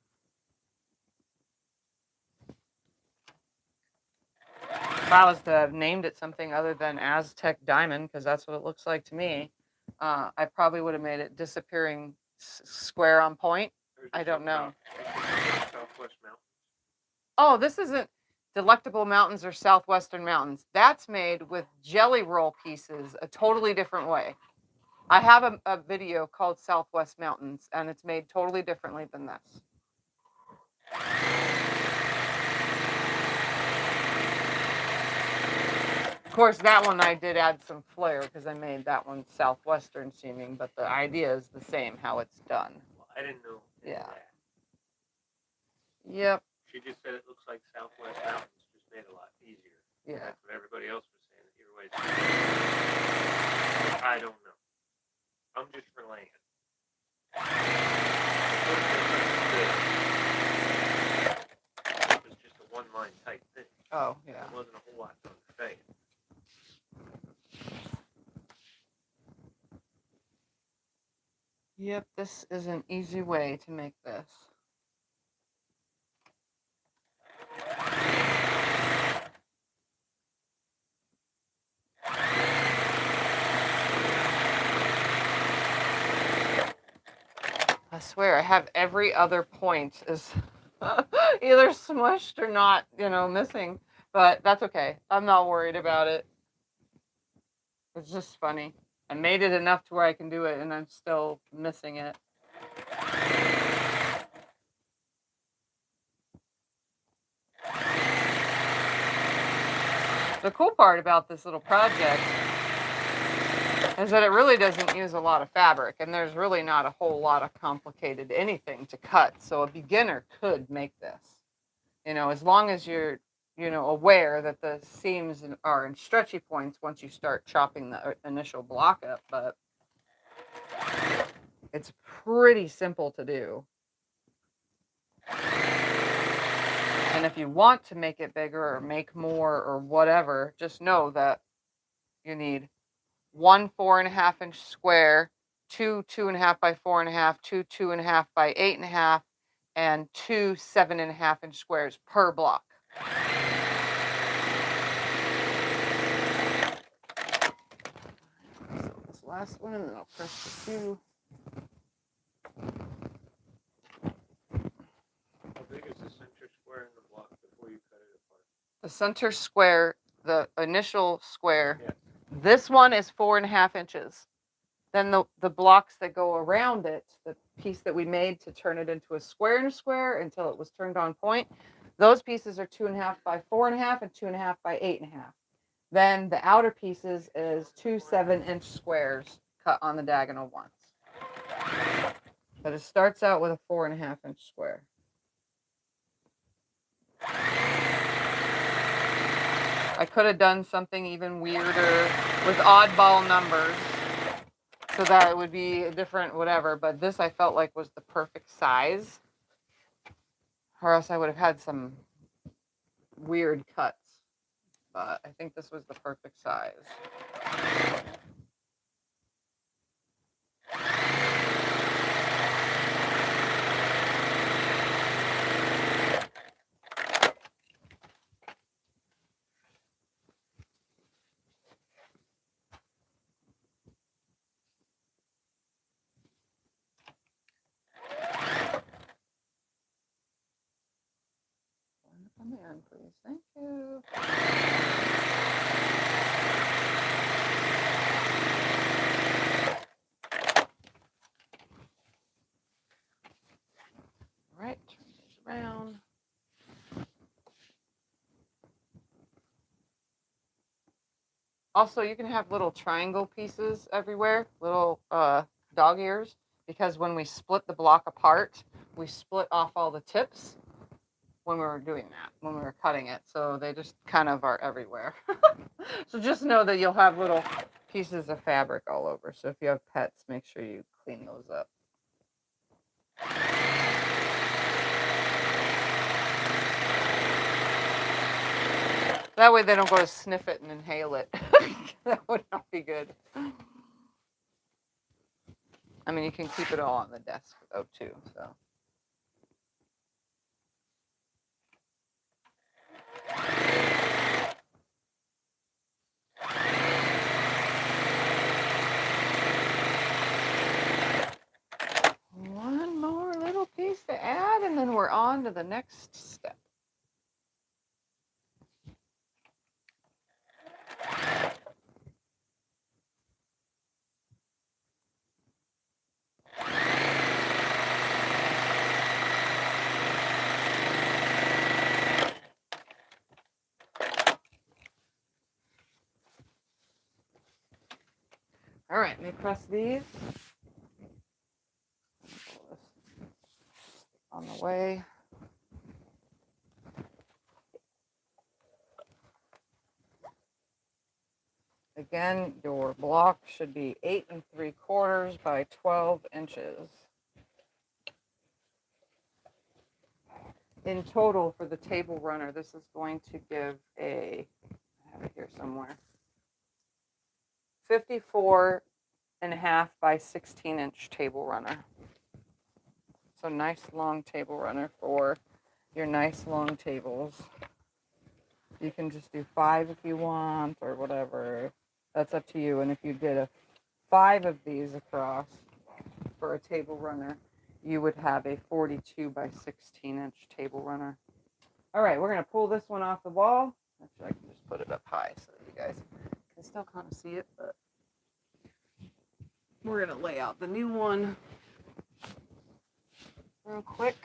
If I was to have named it something other than Aztec Diamond, because that's what it looks like to me, I probably would have made it disappearing square on point. I don't know. Southwest Mountains. Oh, this isn't Delectable Mountains or Southwestern Mountains. That's made with jelly roll pieces a totally different way. I have a video called Southwest Mountains, and it's made totally differently than this. Of course, that one I did add some flair because I made that one Southwestern seeming, but the idea is the same, how it's done. Well, I didn't know. Yeah. That. Yep. She just said it looks like Southwest Mountains, just made it a lot easier. Yeah. That's what everybody else was saying. Your way. I don't know. I'm just relaying. It was just a one-line type thing. Oh, yeah. There wasn't a whole lot to say. Yep, this is an easy way to make this. I swear, I have every other point is either smushed or not, you know, missing. But that's okay. I'm not worried about it. It's just funny. I made it enough to where I can do it, and I'm still missing it. The cool part about this little project is that it really doesn't use a lot of fabric, and there's really not a whole lot of complicated anything to cut. So a beginner could make this, as long as you're, aware that the seams are in stretchy points once you start chopping the initial block up. But it's pretty simple to do. And if you want to make it bigger or make more or whatever, just know that you need one 4.5-inch square, two 2.5 by 4.5, two 2.5 by 8.5, and two 7.5-inch squares per block. So this last one, and then I'll press the two. How big is the center square in the block before you cut it apart? The center square, the initial square, Yeah. this one is 4.5 inches. Then the blocks that go around it, the piece that we made to turn it into a square and a square until it was turned on point, those pieces are 2.5 by 4.5 and 2.5 by 8.5. Then the outer pieces is two 7-inch squares cut on the diagonal ones. But it starts out with a 4.5-inch square. I could have done something even weirder with oddball numbers so that it would be a different whatever, but this I felt like was the perfect size, or else I would have had some weird cuts. But I think this was the perfect size. Come in, please. Thank you. All right, turn these around. Also, you can have little triangle pieces everywhere, little dog ears, because when we split the block apart, we split off all the tips when we were doing that, when we were cutting it. So they just kind of are everywhere. So just know that you'll have little pieces of fabric all over. So if you have pets, make sure you clean those up. That way they don't go to sniff it and inhale it. That would not be good. I mean, you can keep it all on the desk though too, so. One more little piece to add, and then we're on to the next step. All right, let me press these. On the way. Again, your block should be 8 3/4 by 12 inches. In total for the table runner, this is going to give I have it here somewhere, 54.5 by 16-inch table runner. So nice long table runner for your nice long tables. You can just do 5 if you want or whatever. That's up to you. And if you did 5 of these across for a table runner, you would have a 42 by 16-inch table runner. All right, we're going to pull this one off the wall. Actually, I can just put it up high so that you guys can still kind of see it. But we're gonna lay out the new one real quick.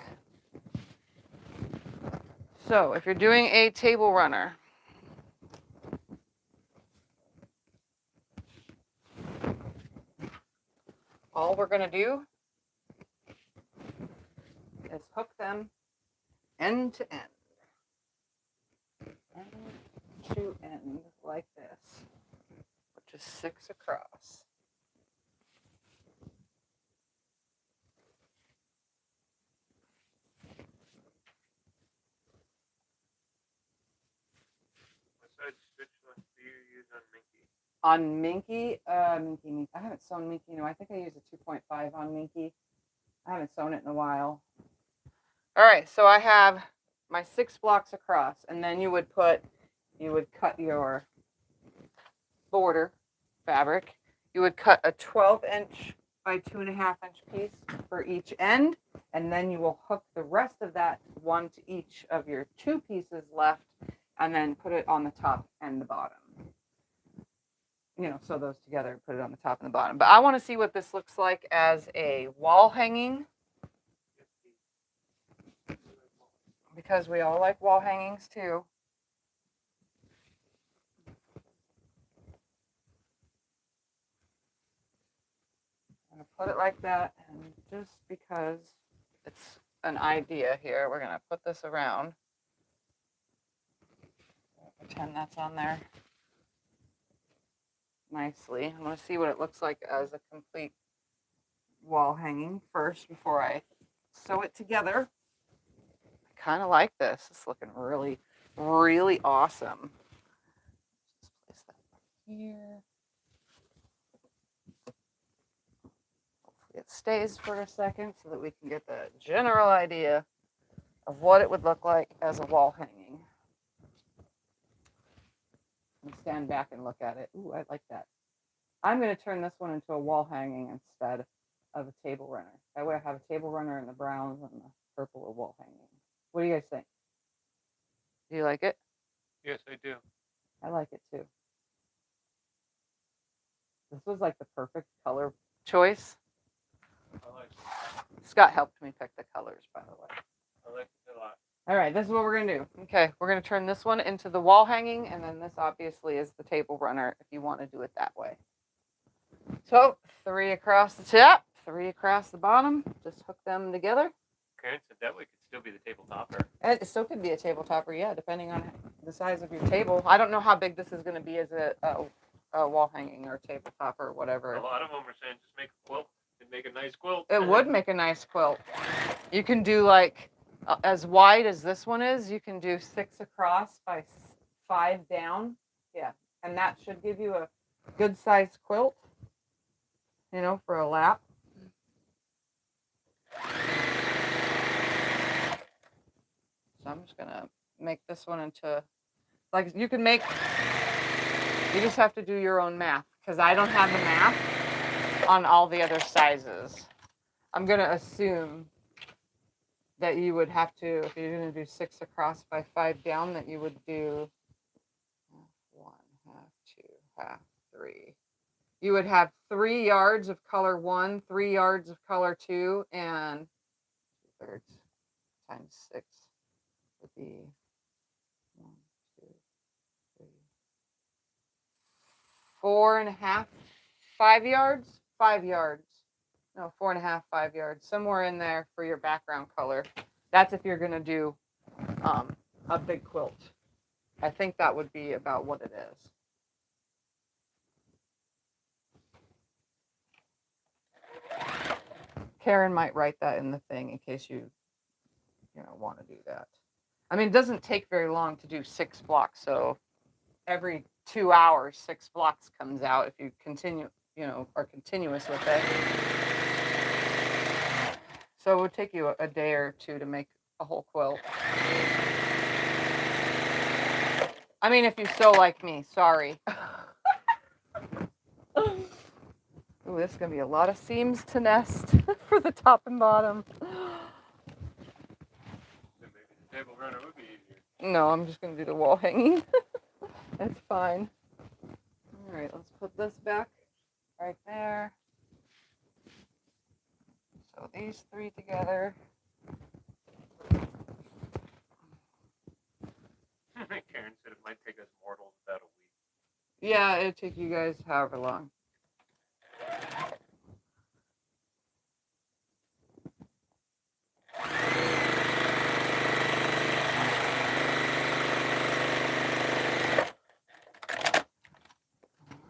So if you're doing a table runner, all we're gonna do is hook them end to end. End to end like this, which is 6 across. What size stitch length do you use on On Minky? Minky, I haven't sewn Minky. No, I think I used a 2.5 on Minky. I haven't sewn it in a while. All right, so I have my 6 blocks across, and then you would cut your border fabric. You would cut a 12-inch by 2.5-inch piece for each end, and then you will hook the rest of that one to each of your 2 pieces left, and then put it on the top and the bottom. Sew those together and put it on the top and the bottom. But I want to see what this looks like as a wall hanging, because we all like wall hangings too. I'm going to put it like that, and just because it's an idea here, we're going to put this around. Pretend that's on there nicely. I'm going to see what it looks like as a complete wall hanging first before I sew it together. I kind of like this. It's looking really, really awesome. Just place that here. Hopefully it stays for a second so that we can get the general idea of what it would look like as a wall hanging. And stand back and look at it. Ooh, I like that. I'm going to turn this one into a wall hanging instead of a table runner. That way I have a table runner in the browns and the purple or wall hanging. What do you guys think? Do you like it? Yes, I do. I like it too. This was like the perfect color choice. I like it. Scott helped me pick the colors, by the way. I like it a lot. All right, this is what we're going to do. Okay, we're going to turn this one into the wall hanging, and then this obviously is the table runner if you want to do it that way. So 3 across the top, 3 across the bottom. Just hook them together. Karen said that way could still be the table topper. It still could be a table topper, yeah, depending on the size of your table. I don't know how big this is going to be as a wall hanging or table topper or whatever. A lot of them are saying just make a quilt and make a nice quilt. It would make a nice quilt. You can do like as wide as this one is. You can do 6 across by 5 down. Yeah, and that should give you a good sized quilt. For a lap. So I'm just gonna make this one into, like, you just have to do your own math, because I don't have the math on all the other sizes. I'm gonna assume that you would have to, if you're gonna do 6 across by 5 down, that you would do 1, half, 2, half, 3. You would have 3 yards of color 1, 3 yards of color 2, and 2/3 times 6 would be 1, 2, 3, 4.5, 5 yards? 5 yards. No, 4.5, 5 yards. Somewhere in there for your background color. That's if you're going to do a big quilt. I think that would be about what it is. Karen might write that in the thing in case you want to do that. I mean, it doesn't take very long to do 6 blocks, so every 2 hours, 6 blocks comes out if you continue, are continuous with it. So it would take you a day or 2 to make a whole quilt. I mean, if you sew like me, sorry. Ooh, this is going to be a lot of seams to nest for the top and bottom. Maybe the table runner would be easier. No, I'm just going to do the wall hanging. That's fine. All right, let's put this back right there. So these three together. Karen said it might take us mortals about a week. Yeah, it'd take you guys however long.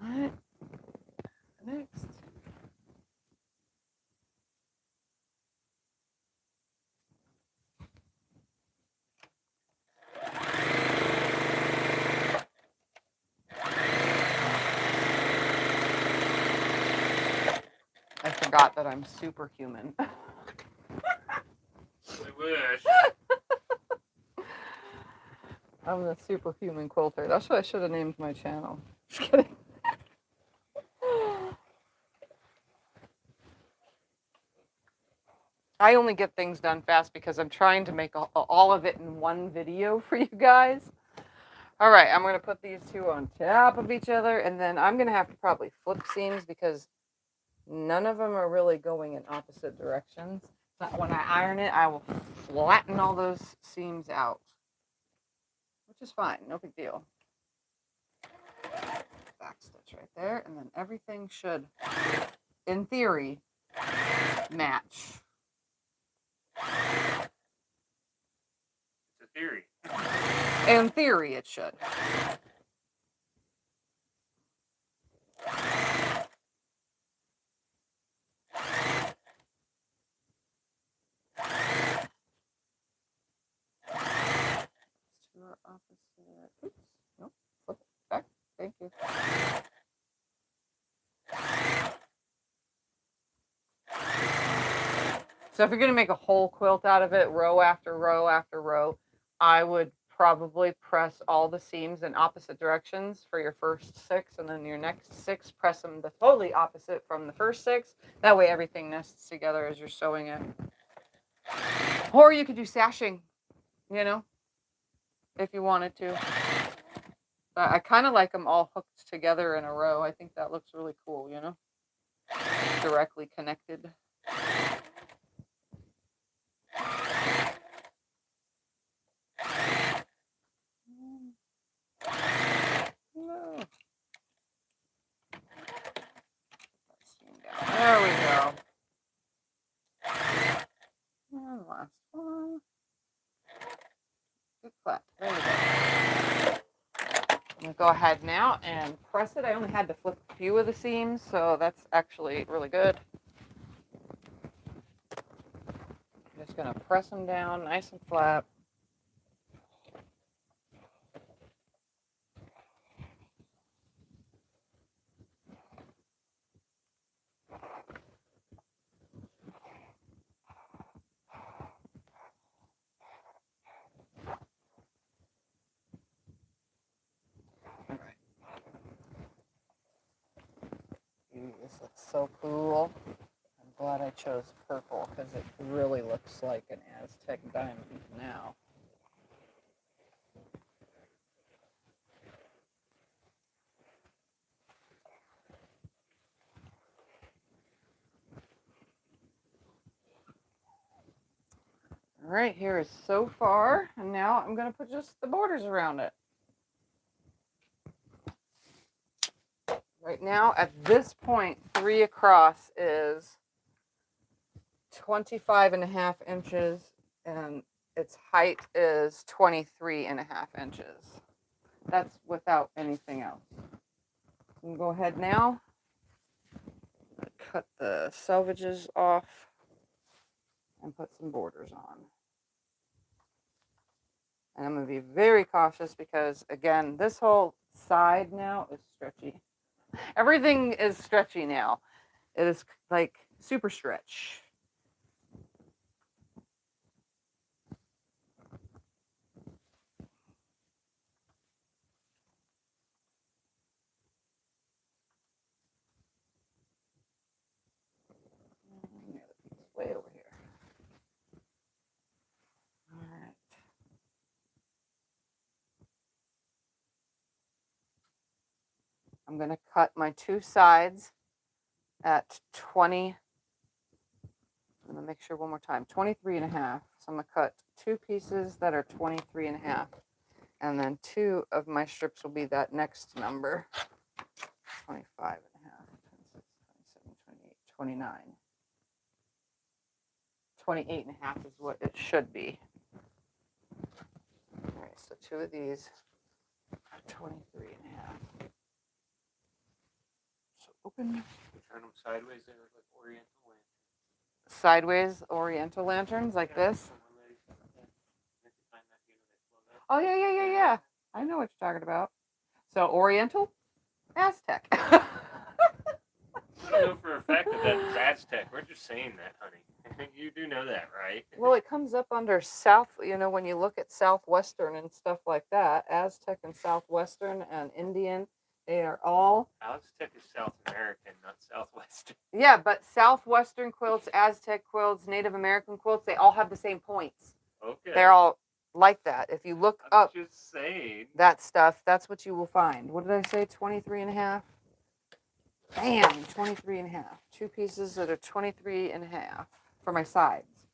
Alright. Next. I forgot that I'm superhuman. I wish. I'm the superhuman quilter. That's what I should have named my channel. Just kidding. I only get things done fast because I'm trying to make all of it in one video for you guys. All right, I'm going to put these two on top of each other, and then I'm going to have to probably flip seams because none of them are really going in opposite directions. So when I iron it, I will flatten all those seams out, which is fine, no big deal. Back stitch right there, and then everything should, in theory, match. It's a theory. In theory, it should. To our opposite. Oops. Nope. Flip it back. Thank you. So if you're going to make a whole quilt out of it, row after row after row, I would probably press all the seams in opposite directions for your first 6, and then your next 6, press them the totally opposite from the first 6. That way everything nests together as you're sewing it. Or you could do sashing, you know, if you wanted to. But I kind of like them all hooked together in a row. I think that looks really cool, you know, directly connected. No. There we go. And last one. Good flat. There we go. I'm going to go ahead now and press it. I only had to flip a few of the seams, so that's actually really good. I'm just going to press them down nice and flat. All right. Ooh, this looks so cool. I'm glad I chose purple because it really looks like an Aztec diamond now. All right, here is so far, and now I'm going to put just the borders around it. Right now, at this point, 3 across is 25.5 inches, and its height is 23.5 inches. That's without anything else. I'm going to go ahead now, cut the selvages off, and put some borders on. And I'm going to be very cautious because, again, this whole side now is stretchy. Everything is stretchy now. It is like super stretch. Way over here. All right. I'm going to cut my 2 sides at 20. I'm going to make sure one more time. 23 and a half. So I'm going to cut 2 pieces that are 23 and a half. And then 2 of my strips will be that next number. 25 and a half. 26, 27, 28, 29. 28 and a half is what it should be. All right, so 2 of these are 23 and a half. So open. Turn them sideways. They look like Oriental lanterns. Sideways Oriental lanterns like this. Oh, yeah. I know what you're talking about. So Oriental, Aztec. I don't know for a fact that that's Aztec. We're just saying that, honey. You do know that, right? Well, it comes up under South, when you look at Southwestern and stuff like that, Aztec and Southwestern and Indian, they are all. Aztec is South American, not Southwestern. Yeah, but Southwestern quilts, Aztec quilts, Native American quilts, they all have the same points. Okay. They're all like that. If you look up just saying. that stuff, that's what you will find. What did I say? 23 and a half? Bam, 23 and a half. 2 pieces that are 23 and a half for my sides.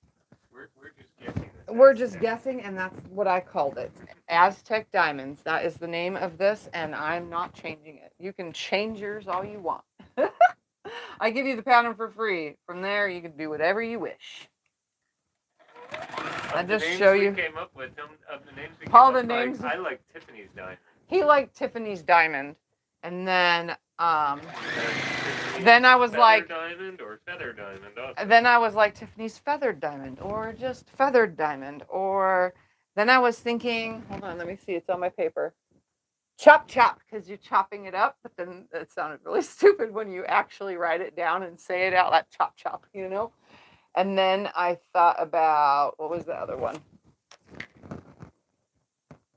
We're just guessing. We're just guessing, and that's what I called it. Aztec Diamonds. That is the name of this, and I'm not changing it. You can change yours all you want. I give you the pattern for free. From there, you can do whatever you wish. I just show you. Came up with them, of the names we All came the up names. I like Tiffany's diamond. He liked Tiffany's diamond, and then then I was like, diamond or feather diamond. Also. Then I was like Tiffany's feathered diamond, or just feathered diamond, or then I was thinking, hold on, let me see, it's on my paper. Chop, because you're chopping it up, but then it sounded really stupid when you actually write it down and say it out like chop, And then I thought about, what was the other one?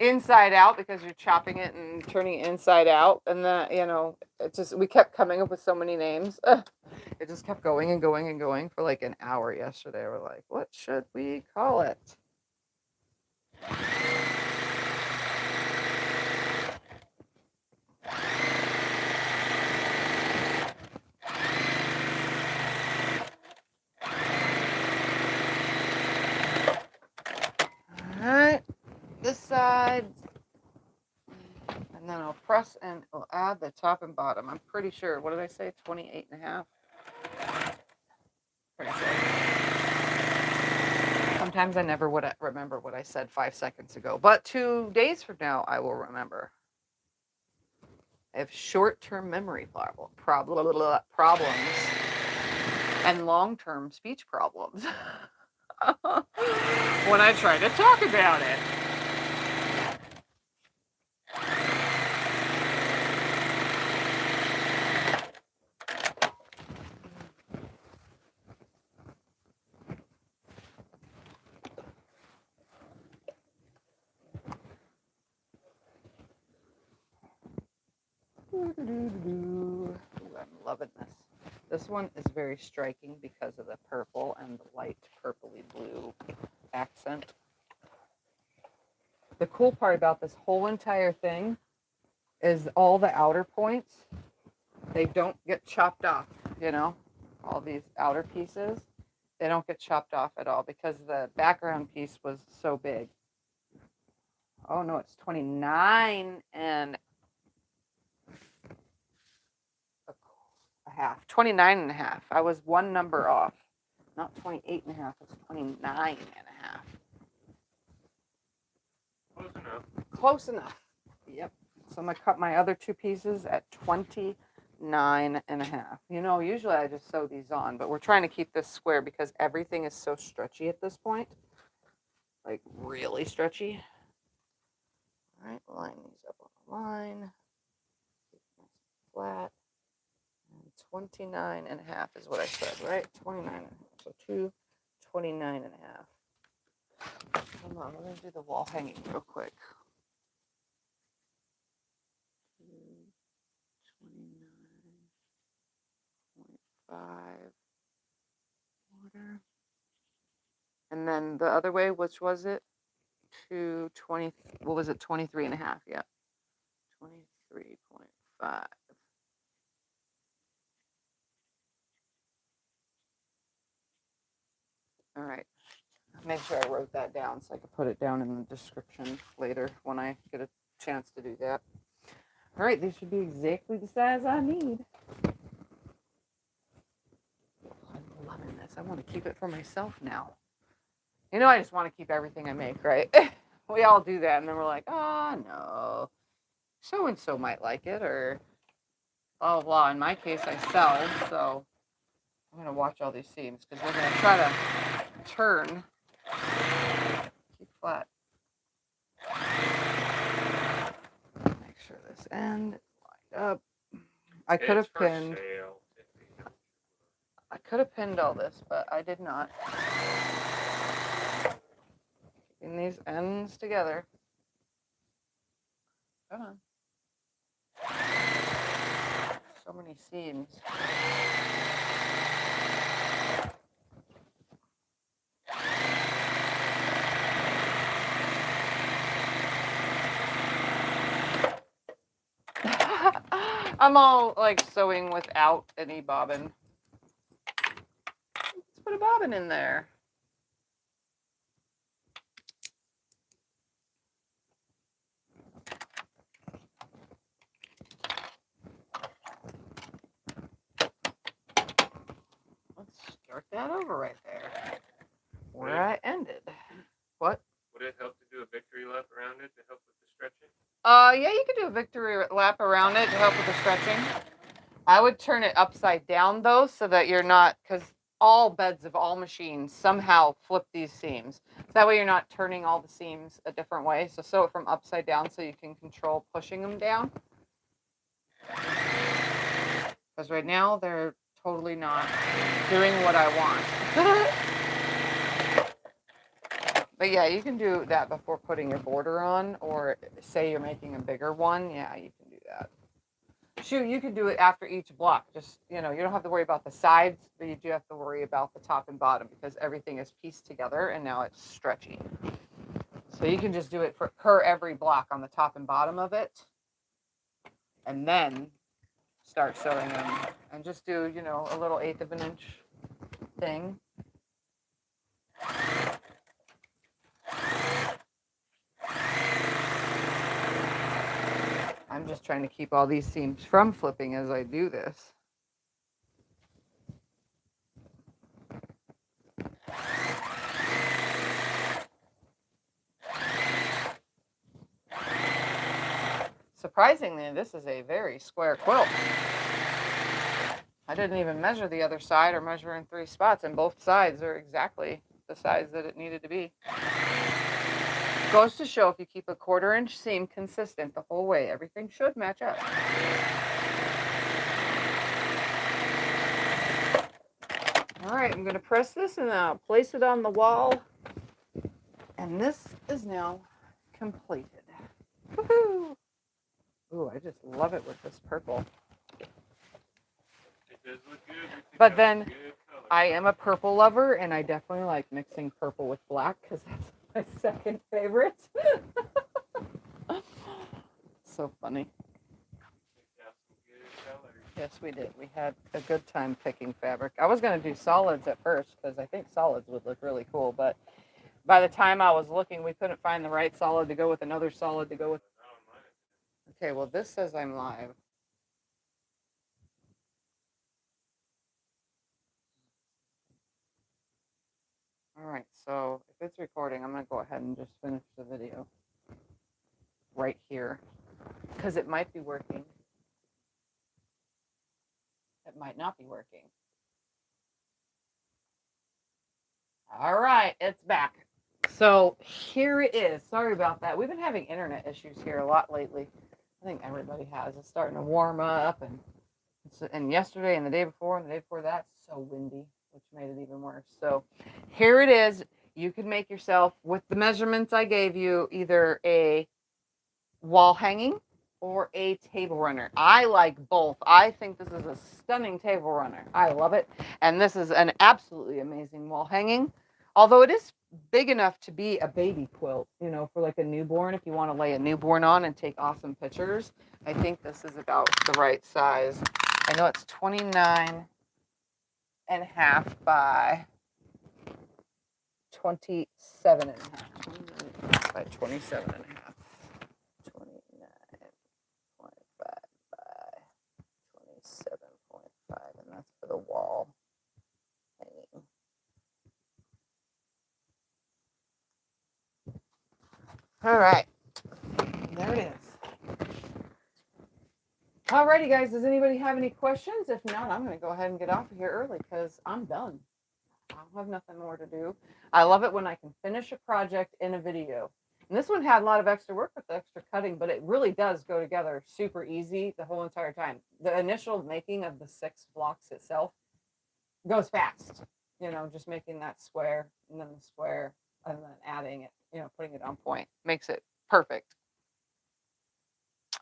Inside out, because you're chopping it and turning it inside out. And then, we kept coming up with so many names. It just kept going and going and going for like an hour yesterday. We're like, what should we call it? Alright, this side. And then I'll press and I'll add the top and bottom. I'm pretty sure. What did I say? 28 and a half? Pretty sure. Sometimes I never would remember what I said 5 seconds ago. But 2 days from now, I will remember. I have short-term memory problems and long-term speech problems when I try to talk about it. Ooh, I'm loving this. This one is very striking because of the purple and the light purpley blue accent. The cool part about this whole entire thing is all the outer points, they don't get chopped off, all these outer pieces, they don't get chopped off at all because the background piece was so big. Oh no, it's 29 and a half. 29 and a half. I was one number off. Not 28 and a half, it's 29 and a half. Close enough. Close enough. Yep. So I'm going to cut my other 2 pieces at 29 and a half. Usually I just sew these on, but we're trying to keep this square because everything is so stretchy at this point. Like really stretchy. All right, line these up on the line. Keep it nice and flat. And 29 and a half is what I said, right? 29 and a half. So 29 and a half. Hold on, we're going to do the wall hanging real quick. 29.5 order. And then the other way, which was it? 20, what was it? 23 and a half, yeah. 23.5. All right. Make sure I wrote that down so I could put it down in the description later when I get a chance to do that. All right, these should be exactly the size I need. I'm loving this. I want to keep it for myself now. You know, I just want to keep everything I make, right? We all do that, and then we're like, oh, no. So-and-so might like it, or blah, blah, blah. In my case, I sell, so I'm going to watch all these seams, because we're going to try to turn. Keep flat. Make sure this end is lined up. I could have pinned. I could have pinned all this, but I did not. Keeping these ends together. Come on. So many seams. I'm all like sewing without any bobbin. Let's put a bobbin in there. Let's start that over right there. Where I ended. What? Would it help to do a victory lap around it to help with the stretching? Yeah, you could do a victory lap around it to help with the stretching. I would turn it upside down though, so that you're not, because all beds of all machines somehow flip these seams. So that way you're not turning all the seams a different way. So sew it from upside down so you can control pushing them down. Because right now they're totally not doing what I want. But yeah, you can do that before putting your border on, or say you're making a bigger one. Yeah, you can do that. Shoot, you can do it after each block. Just, you know, you don't have to worry about the sides, but you do have to worry about the top and bottom because everything is pieced together and now it's stretchy. So you can just do it for per every block on the top and bottom of it. And then start sewing them and just do, you know, a little 1/8 of an inch thing. I'm just trying to keep all these seams from flipping as I do this. Surprisingly, this is a very square quilt. I didn't even measure the other side or measure in 3 spots, and both sides are exactly the size that it needed to be. Goes to show if you keep a 1/4 inch seam consistent the whole way, everything should match up. All right, I'm going to press this and I'll place it on the wall. And this is now completed. Woohoo! Ooh, I just love it with this purple. It does look good. But then I am a purple lover, and I definitely like mixing purple with black because that's my second favorite. So funny. Yes, we did. We had a good time picking fabric. I was going to do solids at first because I think solids would look really cool, but by the time I was looking, we couldn't find the right solid to go with another solid to go with. Okay, well, this says I'm live. All right, so if it's recording, I'm going to go ahead and just finish the video right here because it might be working. It might not be working. All right, it's back. So here it is. Sorry about that. We've been having internet issues here a lot lately. I think everybody has. It's starting to warm up, and yesterday and the day before and the day before that, so windy, which made it even worse. So here it is. You can make yourself, with the measurements I gave you, either a wall hanging or a table runner. I like both. I think this is a stunning table runner. I love it. And this is an absolutely amazing wall hanging. Although it is big enough to be a baby quilt, you know, for like a newborn, if you want to lay a newborn on and take awesome pictures. I think this is about the right size. I know it's 29 and a half by 27 and a half. 29 by 27 and a half. 29.5 by 27.5, and that's for the wall hanging. All right, there it is. Alrighty, guys, does anybody have any questions? If not, I'm going to go ahead and get off of here early because I'm done. I'll have nothing more to do. I love it when I can finish a project in a video. And this one had a lot of extra work with the extra cutting, but it really does go together super easy the whole entire time. The initial making of the 6 blocks itself goes fast. You know, just making that square and then the square and then adding it, you know, putting it on point makes it perfect.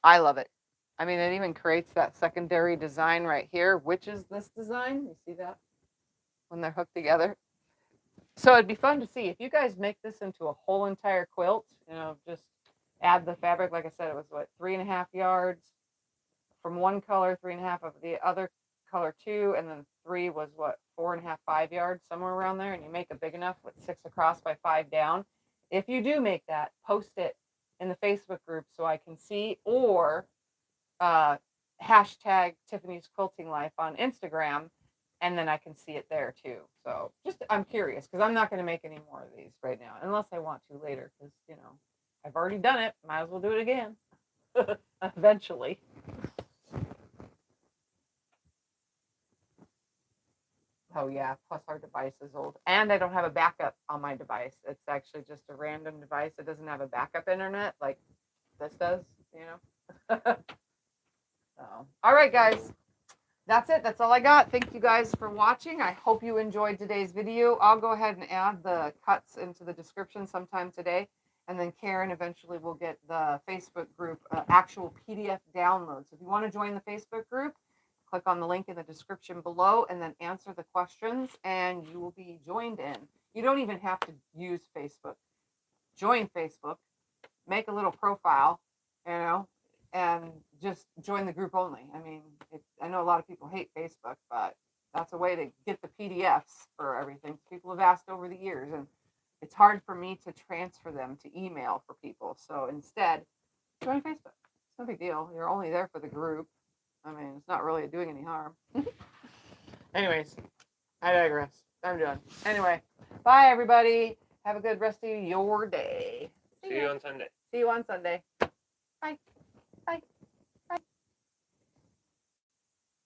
I love it. I mean, it even creates that secondary design right here, which is this design. You see that? When they're hooked together. So it'd be fun to see if you guys make this into a whole entire quilt, you know, just add the fabric. Like I said, it was what, 3.5 yards from one color, 3.5 of the other color 2, and then 3 was what, 4.5, 5 yards, somewhere around there. And you make it big enough with 6 across by 5 down. If you do make that, post it in the Facebook group so I can see, or hashtag Tiffany's Quilting Life on Instagram, and then I can see it there too. So just, I'm curious because I'm not going to make any more of these right now unless I want to later because, you know, I've already done it. Might as well do it again eventually. Oh yeah, plus our device is old and I don't have a backup on my device. It's actually just a random device. It doesn't have a backup internet like this does, you know. So, all right, guys. That's it. That's all I got. Thank you guys for watching. I hope you enjoyed today's video. I'll go ahead and add the cuts into the description sometime today. And then Karen eventually will get the Facebook group actual PDF download. So if you want to join the Facebook group, click on the link in the description below and then answer the questions and you will be joined in. You don't even have to use Facebook. Join Facebook, make a little profile, you know, and just join the group only. I mean, I know a lot of people hate Facebook, but that's a way to get the PDFs for everything. People have asked over the years, and it's hard for me to transfer them to email for people. So instead, join Facebook. It's no big deal. You're only there for the group. I mean, it's not really doing any harm. Anyways, I digress. I'm done. Anyway, bye, everybody. Have a good rest of your day. See you on Sunday. See you on Sunday. Bye.